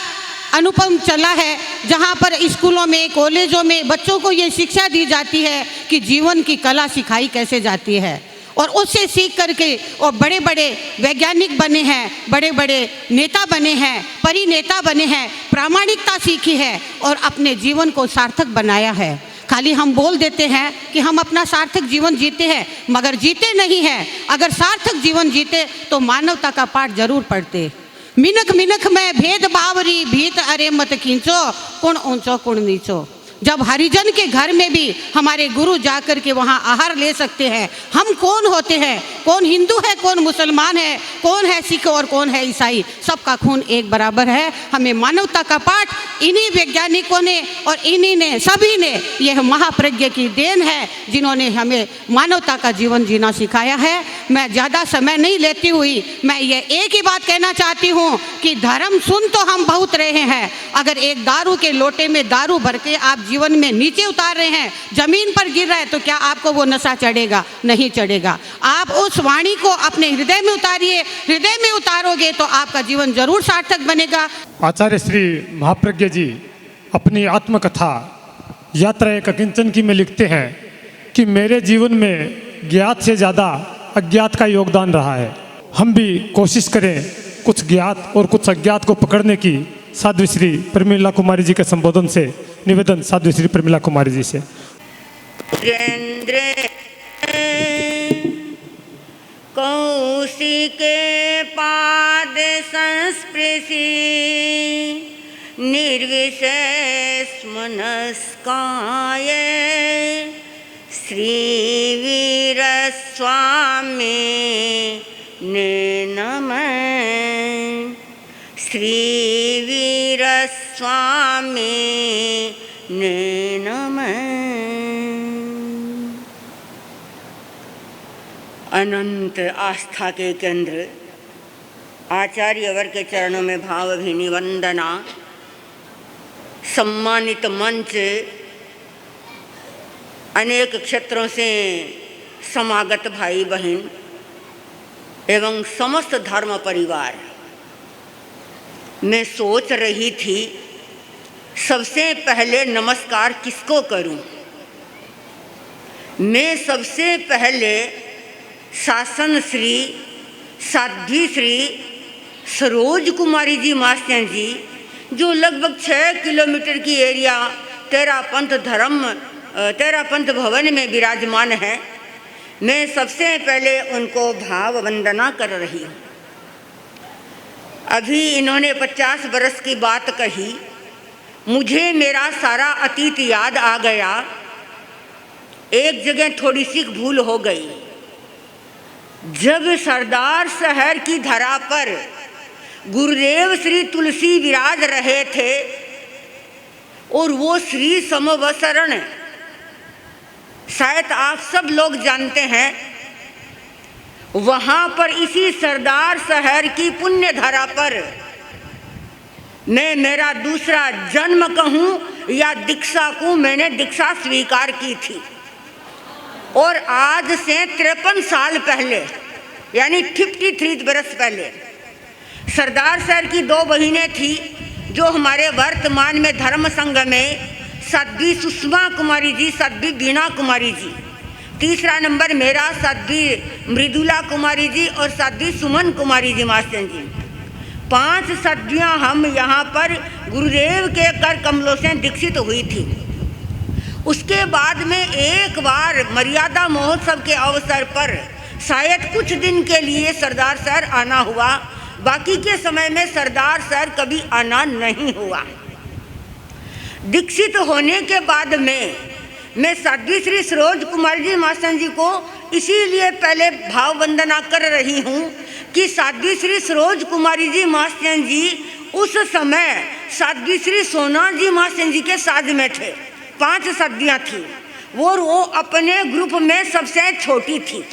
अनुपम चला है जहाँ पर स्कूलों में कॉलेजों में बच्चों को ये शिक्षा दी जाती है कि जीवन की कला सिखाई कैसे जाती है, और उससे सीख करके वो बड़े बड़े वैज्ञानिक बने हैं, बड़े बड़े नेता बने हैं, परिनेता बने हैं, प्रामाणिकता सीखी है और अपने जीवन को सार्थक बनाया है। खाली हम बोल देते हैं कि हम अपना सार्थक जीवन जीते हैं, मगर जीते नहीं हैं। अगर सार्थक जीवन जीते तो मानवता का पाठ जरूर पढ़ते। मिनख मिनख में भेदभाव री भीत अरे मत खींचो, कुण ऊंचो कुण नीचो। जब हरिजन के घर में भी हमारे गुरु जाकर के वहाँ आहार ले सकते हैं, हम कौन होते हैं, कौन हिंदू है, कौन मुसलमान है, कौन है सिख और कौन है ईसाई, सबका खून एक बराबर है। हमें मानवता का पाठ इन्हीं वैज्ञानिकों ने और इन्हीं ने सभी ने, यह महाप्रज्ञ की देन है जिन्होंने हमें मानवता का जीवन जीना सिखाया है। मैं ज़्यादा समय नहीं लेती हुई मैं ये एक ही बात कहना चाहती हूँ कि धर्म सुन तो हम बहुत रहे हैं, अगर एक दारू के लोटे में दारू भर के आप जीवन में नीचे उतार रहे हैं, जमीन पर गिर रहा है, तो क्या आपको वो नशा चढ़ेगा? नहीं चढ़ेगा। आप उस वाणी को अपने हृदय में उतारिए, हृदय में उतारोगे तो आपका जीवन जरूर सार्थक बनेगा। आचार्य श्री महाप्रज्ञ जी अपनी आत्मकथा यात्रा एक अकिंचन की में लिखते हैं कि मेरे जीवन में ज्ञात से ज़्यादा अज्ञात का योगदान रहा है। हम भी कोशिश करें कुछ ज्ञात और कुछ अज्ञात को पकड़ने की। साध्वी श्री प्रमिला कुमारी जी के संबोधन से निवेदन साध्वी श्री प्रमिला कुमारी जी से। कौशिके पाद संस्पृशि निर्विशेष मनस्काय श्रीवीर स्वामी ने नमः। श्रीवीर स्वामी ने नमः। अनंत आस्था के केंद्र आचार्यवर के चरणों में भावभीनी वंदना। सम्मानित मंच, अनेक क्षेत्रों से समागत भाई बहन एवं समस्त धर्म परिवार, मैं सोच रही थी सबसे पहले नमस्कार किसको करूं। मैं सबसे पहले शासन श्री साध्वी श्री सरोज कुमारी जी मास्टर जी, जो लगभग 6 किलोमीटर की एरिया तेरा पंथ भवन में विराजमान है, मैं सबसे पहले उनको भाव वंदना कर रही हूँ। अभी इन्होंने 50 बरस की बात कही, मुझे मेरा सारा अतीत याद आ गया। एक जगह थोड़ी सी भूल हो गई। जब सरदार शहर की धरा पर गुरुदेव श्री तुलसी विराज रहे थे और वो श्री समवसरण शायद आप सब लोग जानते हैं, वहाँ पर इसी सरदार शहर की पुण्य धरा पर मैं मेरा दूसरा जन्म कहूँ या दीक्षा को, मैंने दीक्षा स्वीकार की थी। और आज से 53 साल पहले यानी 53 बरस पहले सरदार शहर की 2 बहिनें थी जो हमारे वर्तमान में धर्म संघ में साध्वी सुषमा कुमारी जी, साध्वी बीणा कुमारी जी, तीसरा नंबर मेरा साध्वी मृदुला कुमारी जी और साध्वी सुमन कुमारी जी मास्टर जी। 5 साध्वियाँ हम यहाँ पर गुरुदेव के कर कमलों से दीक्षित हुई थी। उसके बाद में एक बार मर्यादा महोत्सव के अवसर पर शायद कुछ दिन के लिए सरदार शहर आना हुआ, बाकी के समय में सरदार शहर कभी आना नहीं हुआ। दीक्षित होने के बाद में मैं साध्वी श्री सरोज कुमार जी मास्टर जी को इसीलिए पहले भाव वंदना कर रही हूँ कि साध्वी श्री सरोज कुमारी जी मास्टर जी उस समय साध्वी श्री सोनाजी महासेन जी के साथ में थे। 5 साध्वियाँ थी और वो अपने ग्रुप में सबसे छोटी थी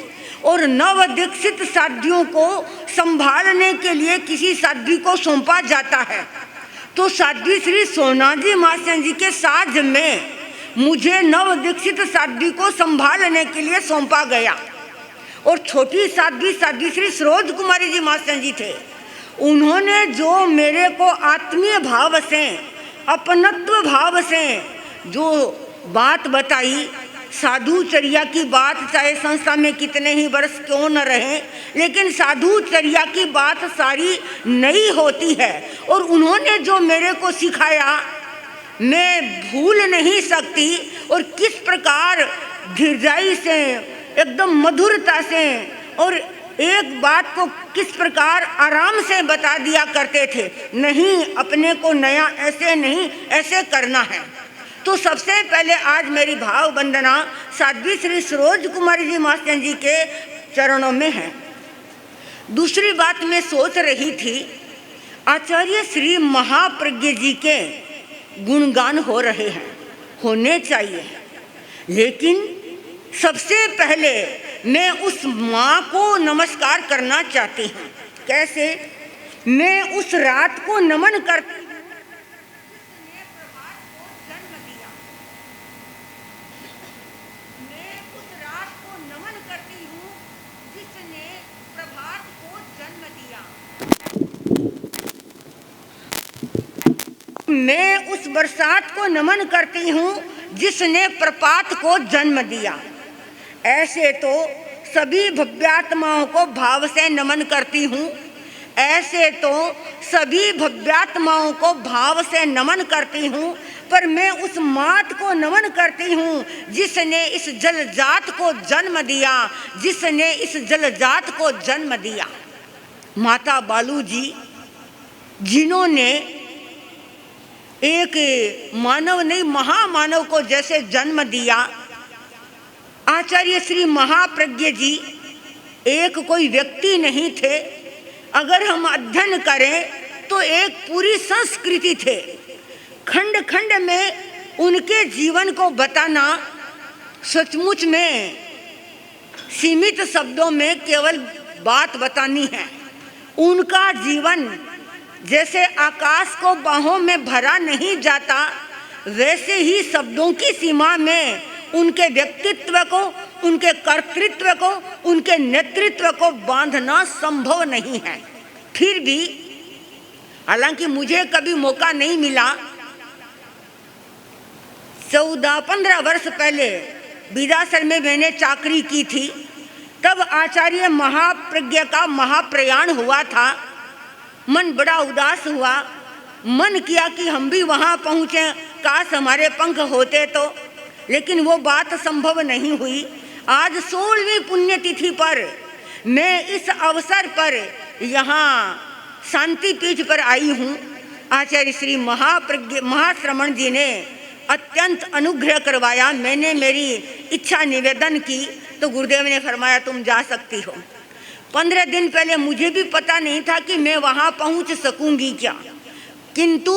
और नव दीक्षित साध्वियों को संभालने के लिए किसी साध्वी को सौंपा जाता है। तो साध्वी श्री सोनाजी महासेन जी के साथ में मुझे नव दीक्षित साध्वी को संभालने के लिए सौंपा गया और छोटी साध्वी साध्वी श्री सरोज कुमारी जी महासेन जी थे। उन्होंने जो मेरे को आत्मीय भाव से, अपनत्व भाव से जो बात बताई, साधुचर्या की बात, चाहे संस्था में कितने ही वर्ष क्यों न रहे, लेकिन साधुचर्या की बात सारी नई होती है और उन्होंने जो मेरे को सिखाया मैं भूल नहीं सकती। और किस प्रकार धीरजाई से, एकदम मधुरता से और एक बात को किस प्रकार आराम से बता दिया करते थे, नहीं अपने को नया ऐसे नहीं, ऐसे करना है। तो सबसे पहले आज मेरी भाव वंदना साध्वी श्री सरोज कुमारी जी महासेन जी के चरणों में है। दूसरी बात मैं सोच रही थी, आचार्य श्री महाप्रज्ञ जी के गुणगान हो रहे हैं, होने चाहिए, लेकिन सबसे पहले मैं उस माँ को नमस्कार करना चाहती हूँ। कैसे? मैं उस रात को नमन करती हूँ जिसने प्रभात को जन्म दिया। मैं उस बरसात को नमन करती हूँ जिसने प्रपात को जन्म दिया। ऐसे तो सभी भव्यात्माओं को भाव से नमन करती हूँ, ऐसे तो सभी भव्यात्माओं को भाव से नमन करती हूँ, पर मैं उस मात को नमन करती हूँ जिसने इस जलजात को जन्म दिया, जिसने इस जलजात को जन्म दिया। माता बालू जी, जिन्होंने एक मानव नहीं महामानव को जैसे जन्म दिया। आचार्य श्री महाप्रज्ञ जी एक कोई व्यक्ति नहीं थे, अगर हम अध्ययन करें तो एक पूरी संस्कृति थे। खंड खंड में उनके जीवन को बताना सचमुच में सीमित शब्दों में केवल बात बतानी है। उनका जीवन जैसे आकाश को बाहों में भरा नहीं जाता, वैसे ही शब्दों की सीमा में उनके व्यक्तित्व को, उनके कर्तृत्व को, उनके नेतृत्व को बांधना संभव नहीं है। फिर भी हालांकि मुझे कभी मौका नहीं मिला, 14-15 वर्ष पहले विदासर में मैंने चाकरी की थी, तब आचार्य महाप्रज्ञ का महाप्रयाण हुआ था। मन बड़ा उदास हुआ, मन किया कि हम भी वहाँ पहुँचे, काश हमारे पंख होते तो, लेकिन वो बात संभव नहीं हुई। आज 16वीं पुण्यतिथि पर मैं इस अवसर पर यहाँ शांति पीठ पर आई हूँ। आचार्य श्री महाप्रज्ञ महाश्रमण जी ने अत्यंत अनुग्रह करवाया। मैंने मेरी इच्छा निवेदन की तो गुरुदेव ने फरमाया तुम जा सकती हो। 15 दिन पहले मुझे भी पता नहीं था कि मैं वहाँ पहुँच सकूँगी क्या, किंतु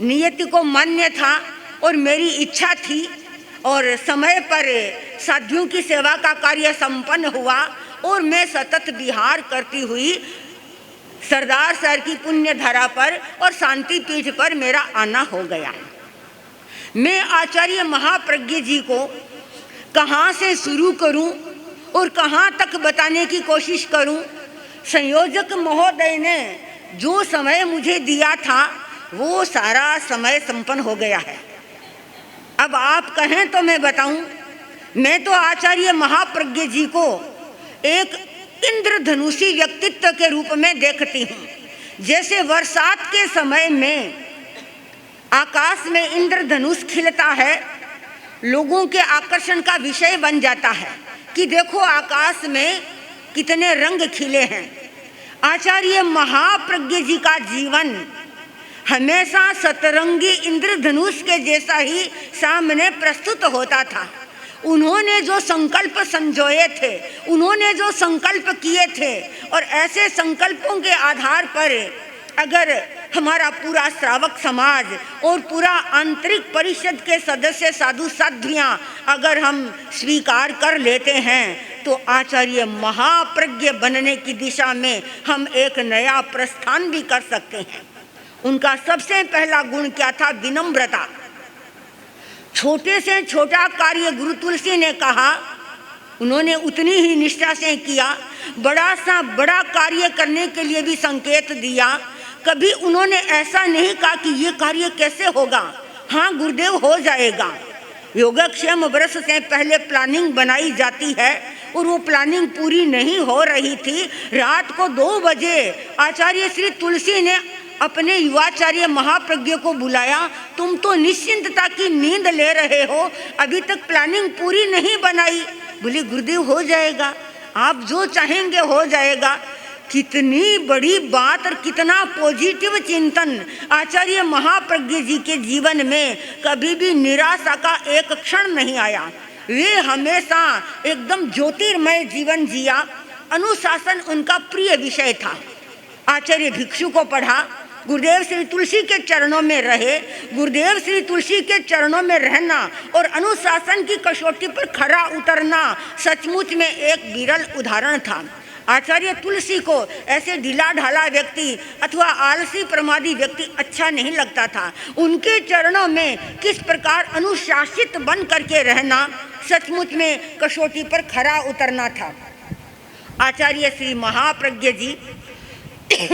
नियति को मान्य था और मेरी इच्छा थी और समय पर साधुओं की सेवा का कार्य संपन्न हुआ और मैं सतत विहार करती हुई सरदार सर की पुण्य धारा पर और शांति पीठ पर मेरा आना हो गया। मैं आचार्य महाप्रज्ञ जी को कहाँ से शुरू करूं और कहाँ तक बताने की कोशिश करूं। संयोजक महोदय ने जो समय मुझे दिया था वो सारा समय संपन्न हो गया है। अब आप कहें तो मैं बताऊं, मैं तो आचार्य महाप्रज्ञ जी को एक इंद्रधनुषी व्यक्तित्व के रूप में देखती हूँ। जैसे बरसात के समय में आकाश में इंद्रधनुष खिलता है, लोगों के आकर्षण का विषय बन जाता है कि देखो आकाश में कितने रंग खिले हैं। आचार्य महाप्रज्ञ जी का जीवन हमेशा सतरंगी इंद्रधनुष के जैसा ही सामने प्रस्तुत होता था। उन्होंने जो संकल्प संजोए थे, उन्होंने जो संकल्प किए थे और ऐसे संकल्पों के आधार पर अगर हमारा पूरा श्रावक समाज और पूरा आंतरिक परिषद के सदस्य साधु साध्वियाँ अगर हम स्वीकार कर लेते हैं तो आचार्य महाप्रज्ञ बनने की दिशा में हम एक नया प्रस्थान भी कर सकते हैं। उनका सबसे पहला गुण क्या था? विनम्रता। छोटे से छोटा कार्य गुरु तुलसी ने कहा, उन्होंने उतनी ही निष्ठा से किया। बड़ा सा बड़ा कार्य करने के लिए भी संकेत दिया। कभी उन्होंने ऐसा नहीं कहा कि ये कार्य कैसे होगा, हाँ गुरुदेव हो जाएगा। योगक्षेम वर्ष से पहले प्लानिंग बनाई जाती है और वो प्लानिंग पूरी नहीं हो रही थी। रात को 2 बजे आचार्य श्री तुलसी ने अपने युवाचार्य महाप्रज्ञ को बुलाया। तुम तो निश्चिंतता की नींद ले रहे हो, अभी तक प्लानिंग पूरी नहीं बनाई। बोले गुरुदेव हो जाएगा, आप जो चाहेंगे हो जाएगा। कितनी बड़ी बात और कितना पॉजिटिव चिंतन। आचार्य महाप्रज्ञ जी के जीवन में कभी भी निराशा का एक क्षण नहीं आया। वे हमेशा एकदम ज्योतिर्मय जीवन जिया। अनुशासन उनका प्रिय विषय था। आचार्य भिक्षु को पढ़ा, गुरुदेव श्री तुलसी के चरणों में रहे। गुरुदेव श्री तुलसी के चरणों में रहना और अनुशासन की कसौटी पर खरा उतरना सचमुच में एक विरल उदाहरण था। आचार्य तुलसी को ऐसे ढीला ढाला व्यक्ति अथवा आलसी प्रमादी व्यक्ति अच्छा नहीं लगता था। उनके चरणों में किस प्रकार अनुशासित बन करके रहना सचमुच में कसौटी पर खरा उतरना था। आचार्य श्री महाप्रज्ञ जी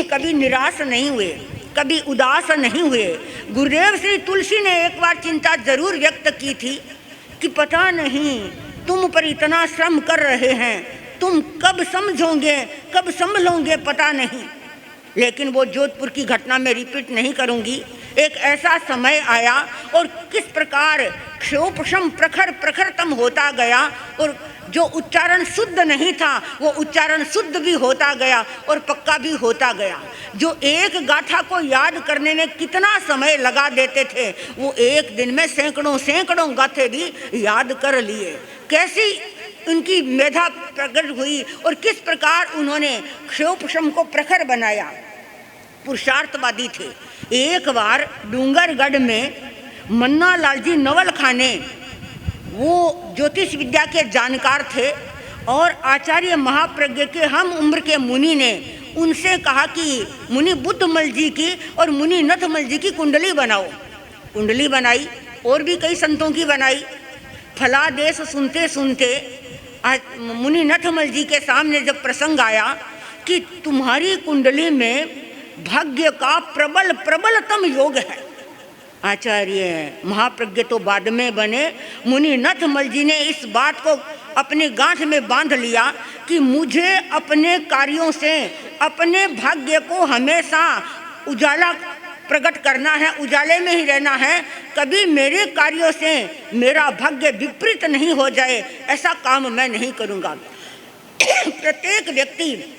कभी निराश नहीं हुए, कभी उदास नहीं हुए। गुरुदेव श्री तुलसी ने एक बार चिंता जरूर व्यक्त की थी कि पता नहीं तुम पर इतना श्रम कर रहे हैं, तुम कब समझोगे कब संभलोगे पता नहीं। लेकिन वो जोधपुर की घटना में रिपीट नहीं करूंगी। एक ऐसा समय आया और किस प्रकार क्षोपशम प्रखर प्रखरतम होता गया और जो उच्चारण शुद्ध नहीं था वो उच्चारण शुद्ध भी होता गया और पक्का भी होता गया। जो एक गाथा को याद करने में कितना समय लगा देते थे वो एक दिन में सैकड़ों गाथे भी याद कर लिए। कैसी उनकी मेधा प्रकट हुई और किस प्रकार उन्होंने क्षोपशम को प्रखर बनाया। पुरुषार्थवादी थे। एक बार डूंगरगढ़ में मन्ना लाल जी नवल खाने, वो ज्योतिष विद्या के जानकार थे और आचार्य महाप्रज्ञ के हम उम्र के मुनि ने उनसे कहा कि मुनि बुद्धमल जी की और मुनि नथमल जी की कुंडली बनाओ। कुंडली बनाई और भी कई संतों की बनाई। फलादेश सुनते सुनते मुनि नथमल जी के सामने जब प्रसंग आया कि तुम्हारी कुंडली में भाग्य का प्रबलतम योग है। आचार्य महाप्रज्ञ तो बाद में बने। मुनि नथमल जी ने इस बात को अपने गांठ में बांध लिया कि मुझे अपने कार्यों से अपने भाग्य को हमेशा उजाला प्रकट करना है, उजाले में ही रहना है। कभी मेरे कार्यों से मेरा भाग्य विपरीत नहीं हो जाए, ऐसा काम मैं नहीं करूँगा। प्रत्येक व्यक्ति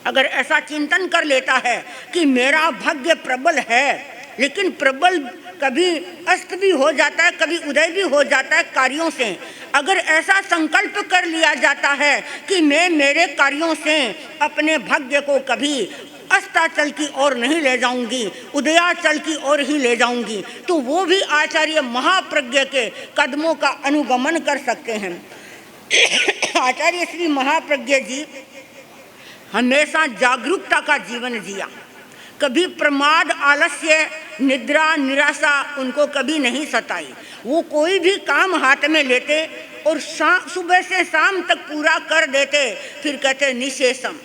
अगर ऐसा चिंतन कर लेता है कि मेरा भाग्य प्रबल है, लेकिन प्रबल कभी अस्त भी हो जाता है, कभी उदय भी हो जाता है कार्यों से। अगर ऐसा संकल्प कर लिया जाता है कि मैं मेरे कार्यों से अपने भाग्य को कभी अस्ताचल की ओर नहीं ले जाऊंगी, उदयाचल की ओर ही ले जाऊंगी, तो वो भी आचार्य महाप्रज्ञ के कदमों का अनुगमन कर सकते हैं। आचार्य श्री महाप्रज्ञ जी हमेशा जागरूकता का जीवन जिया। कभी प्रमाद, आलस्य, निद्रा, निराशा उनको कभी नहीं सताई। वो कोई भी काम हाथ में लेते और सुबह से शाम तक पूरा कर देते, फिर कहते निशेषम।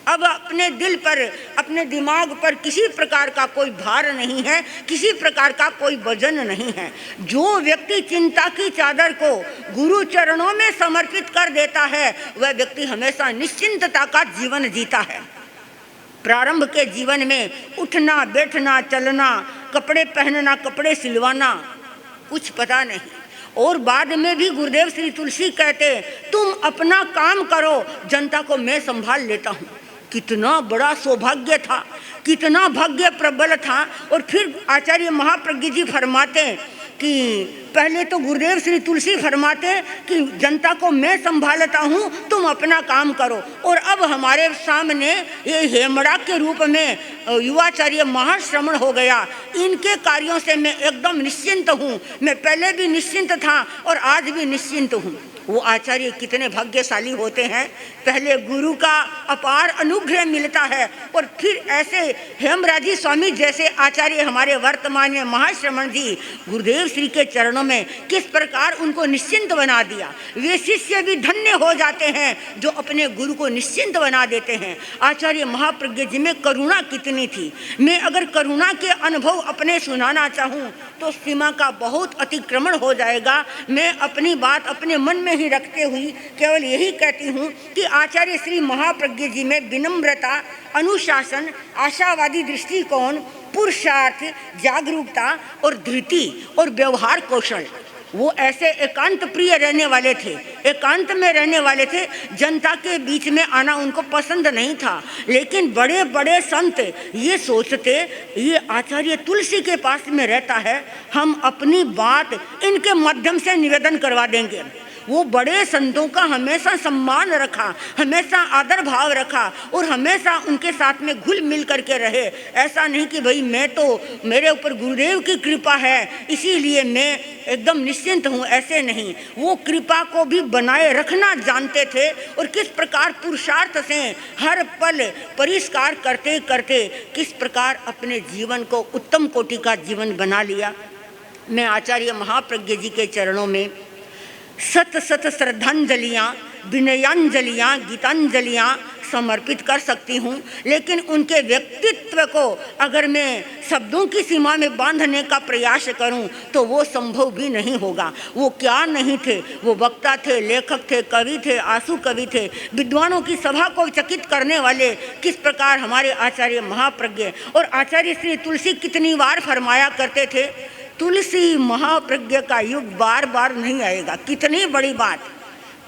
अब अपने दिल पर, अपने दिमाग पर किसी प्रकार का कोई भार नहीं है, किसी प्रकार का कोई वजन नहीं है। जो व्यक्ति चिंता की चादर को गुरु चरणों में समर्पित कर देता है वह व्यक्ति हमेशा निश्चिंतता का जीवन जीता है। प्रारंभ के जीवन में उठना, बैठना, चलना, कपड़े पहनना, कपड़े सिलवाना कुछ पता नहीं, और बाद में भी गुरुदेव श्री तुलसी कहते तुम अपना काम करो, जनता को मैं संभाल लेता हूँ। कितना बड़ा सौभाग्य था, कितना भाग्य प्रबल था। और फिर आचार्य महाप्रज्ञ जी फरमाते कि पहले तो गुरुदेव श्री तुलसी फरमाते कि जनता को मैं संभालता हूँ, तुम अपना काम करो। और अब हमारे सामने ये हेमड़ा के रूप में युवाचार्य महाश्रमण हो गया। इनके कार्यों से मैं एकदम निश्चिंत हूँ। मैं पहले भी निश्चिंत था और आज भी निश्चिंत हूँ। वो आचार्य कितने भाग्यशाली होते हैं, पहले गुरु का अपार अनुग्रह मिलता है और फिर ऐसे हेमराजी स्वामी जैसे आचार्य हमारे वर्तमान में महाश्रमण जी गुरुदेव श्री के चरणों में किस प्रकार उनको निश्चिंत बना दिया। वे शिष्य भी धन्य हो जाते हैं जो अपने गुरु को निश्चिंत बना देते हैं। आचार्य महाप्रज्ञ जी में करुणा कितनी थी। मैं अगर करुणा के अनुभव अपने सुनाना चाहूँ तो सीमा का बहुत अतिक्रमण हो जाएगा। मैं अपनी बात अपने मन में ही रखते हुए केवल यही कहती हूँ कि आचार्य श्री महाप्रज्ञ जी में विनम्रता, अनुशासन, आशावादी दृष्टिकोण, पुरुषार्थ, जागरूकता और धृति और व्यवहार कौशल, वो ऐसे एकांत प्रिय रहने वाले थे, एकांत में रहने वाले थे। जनता के बीच में आना उनको पसंद नहीं था। लेकिन बड़े बड़े संत ये सोचते ये आचार्य तुलसी के पास में रहता है, हम अपनी बात इनके माध्यम से निवेदन करवा देंगे। वो बड़े संतों का हमेशा सम्मान रखा, हमेशा आदर भाव रखा और हमेशा उनके साथ में घुल मिल करके रहे। ऐसा नहीं कि भाई मैं तो मेरे ऊपर गुरुदेव की कृपा है इसीलिए मैं एकदम निश्चिंत हूँ, ऐसे नहीं। वो कृपा को भी बनाए रखना जानते थे और किस प्रकार पुरुषार्थ से हर पल परिष्कार करते करते किस प्रकार अपने जीवन को उत्तम कोटि का जीवन बना लिया। मैं आचार्य महाप्रज्ञ जी के चरणों में सत सत श्रद्धांजलियाँ, विनयांजलियाँ, गीतांजलियाँ समर्पित कर सकती हूँ। लेकिन उनके व्यक्तित्व को अगर मैं शब्दों की सीमा में बांधने का प्रयास करूँ तो वो संभव भी नहीं होगा। वो क्या नहीं थे, वो वक्ता थे, लेखक थे, कवि थे, आंसू कवि थे, विद्वानों की सभा को चकित करने वाले किस प्रकार हमारे आचार्य महाप्रज्ञ। और आचार्य श्री तुलसी कितनी बार फरमाया करते थे, तुलसी महाप्रज्ञ का युग बार बार नहीं आएगा। कितनी बड़ी बात,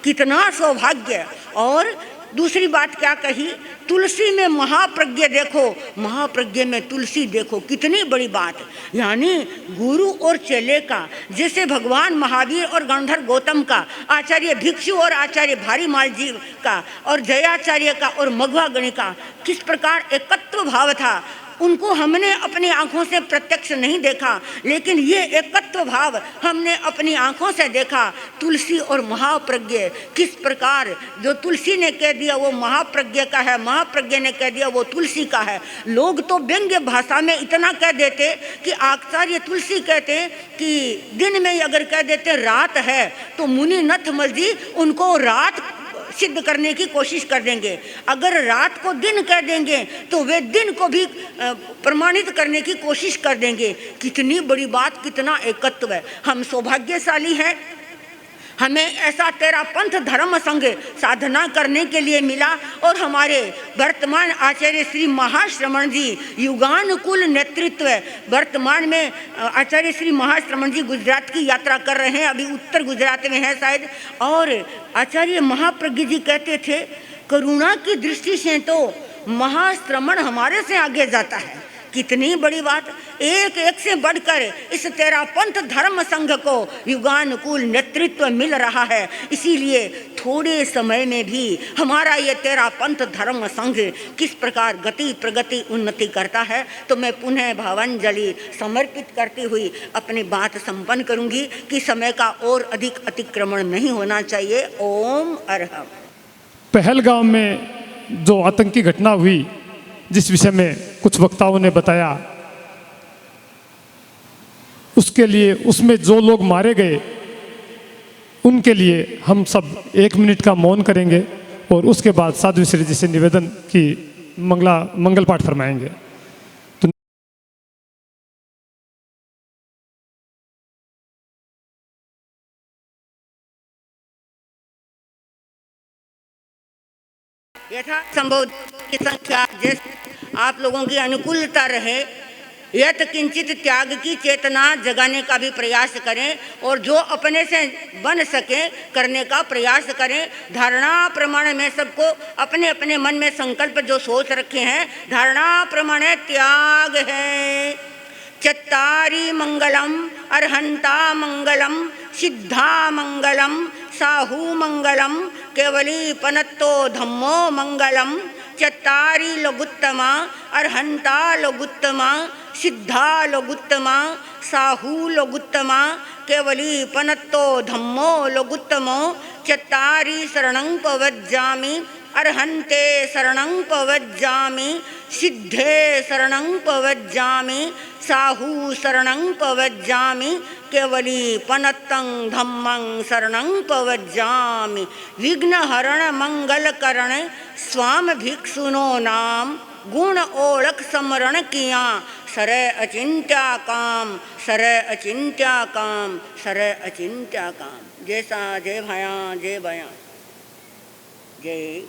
कितना सौभाग्य। और दूसरी बात क्या कही, तुलसी में महाप्रज्ञ देखो, महाप्रज्ञ में तुलसी देखो, कितनी बड़ी बात। यानी गुरु और चेले का, जैसे भगवान महावीर और गंधर्व गौतम का, आचार्य भिक्षु और आचार्य भारीमाल जी का और जयाचार्य का और मघवागणी का किस प्रकार एकत्व भाव था। उनको हमने अपनी आंखों से प्रत्यक्ष नहीं देखा, लेकिन ये एकत्व भाव हमने अपनी आंखों से देखा। तुलसी और महाप्रज्ञ किस प्रकार, जो तुलसी ने कह दिया वो महाप्रज्ञ का है, महाप्रज्ञ ने कह दिया वो तुलसी का है। लोग तो व्यंग्य भाषा में इतना कह देते कि आचार्य तुलसी कहते कि दिन में अगर कह देते रात है तो मुनि नथमल जी उनको रात सिद्ध करने की कोशिश कर देंगे। अगर रात को दिन कह देंगे तो वे दिन को भी प्रमाणित करने की कोशिश कर देंगे। कितनी बड़ी बात, कितना एकत्व है। हम सौभाग्यशाली हैं, हमें ऐसा तेरा पंथ धर्म संघ साधना करने के लिए मिला। और हमारे वर्तमान आचार्य श्री महाश्रमण जी युगानुकूल नेतृत्व, वर्तमान में आचार्य श्री महाश्रमण जी गुजरात की यात्रा कर रहे हैं, अभी उत्तर गुजरात में है शायद। और आचार्य महाप्रज्ञ जी कहते थे करुणा की दृष्टि से तो महाश्रमण हमारे से आगे जाता है। कितनी बड़ी बात, एक एक से बढ़कर इस तेरा पंथ धर्म संघ को युगानुकूल नेतृत्व मिल रहा है। इसीलिए थोड़े समय में भी हमारा ये तेरा पंथ धर्म संघ किस प्रकार गति प्रगति उन्नति करता है। तो मैं पुनः भावांजलि समर्पित करती हुई अपनी बात संपन्न करूंगी कि समय का और अधिक अतिक्रमण नहीं होना चाहिए। ओम अरहम। पहलगाम में जो आतंकी घटना हुई, जिस विषय में कुछ वक्ताओं ने बताया, उसके लिए, उसमें जो लोग मारे गए उनके लिए हम सब 1 मिनट का मौन करेंगे और उसके बाद साधु श्री जी से निवेदन की मंगल पाठ फरमाएंगे। तो यथा संभव की संख्या जैसे आप लोगों की अनुकूलता रहे, यत किंचित त्याग की चेतना जगाने का भी प्रयास करें और जो अपने से बन सके करने का प्रयास करें। धारणा प्रमाण में सबको अपने अपने मन में संकल्प जो सोच रखे हैं, धारणा प्रमाण त्याग है। चत्तारि मंगलम अर्हंता मंगलम सिद्धा मंगलम साहू मंगलम केवली पनत्तो धम्मो मंगलम चत्तारी लोगुत्तमा अर्हंता लोगुत्तमा सिद्धा लोगुत्तमा साहू लोगुत्तमा केवली पनत्तो धम्मो लोगुत्तमो चत्तारी शरणं पवज्जामि अर्हन्ते शरणं पवज्जामि सिद्धे शरणं पवज्जामि साहू शरणं पवज्जामि केवली पनत्तं धम्मं शरणं पवज्जामि विघ्नहरण मंगलकरण स्वाम भिक्षुनो नाम गुण ओळख समरण किया सरे अचिंत्या काम सरे अचिंत्या काम सरे अचिंत्या काम। जैसा जय भया जय बया जय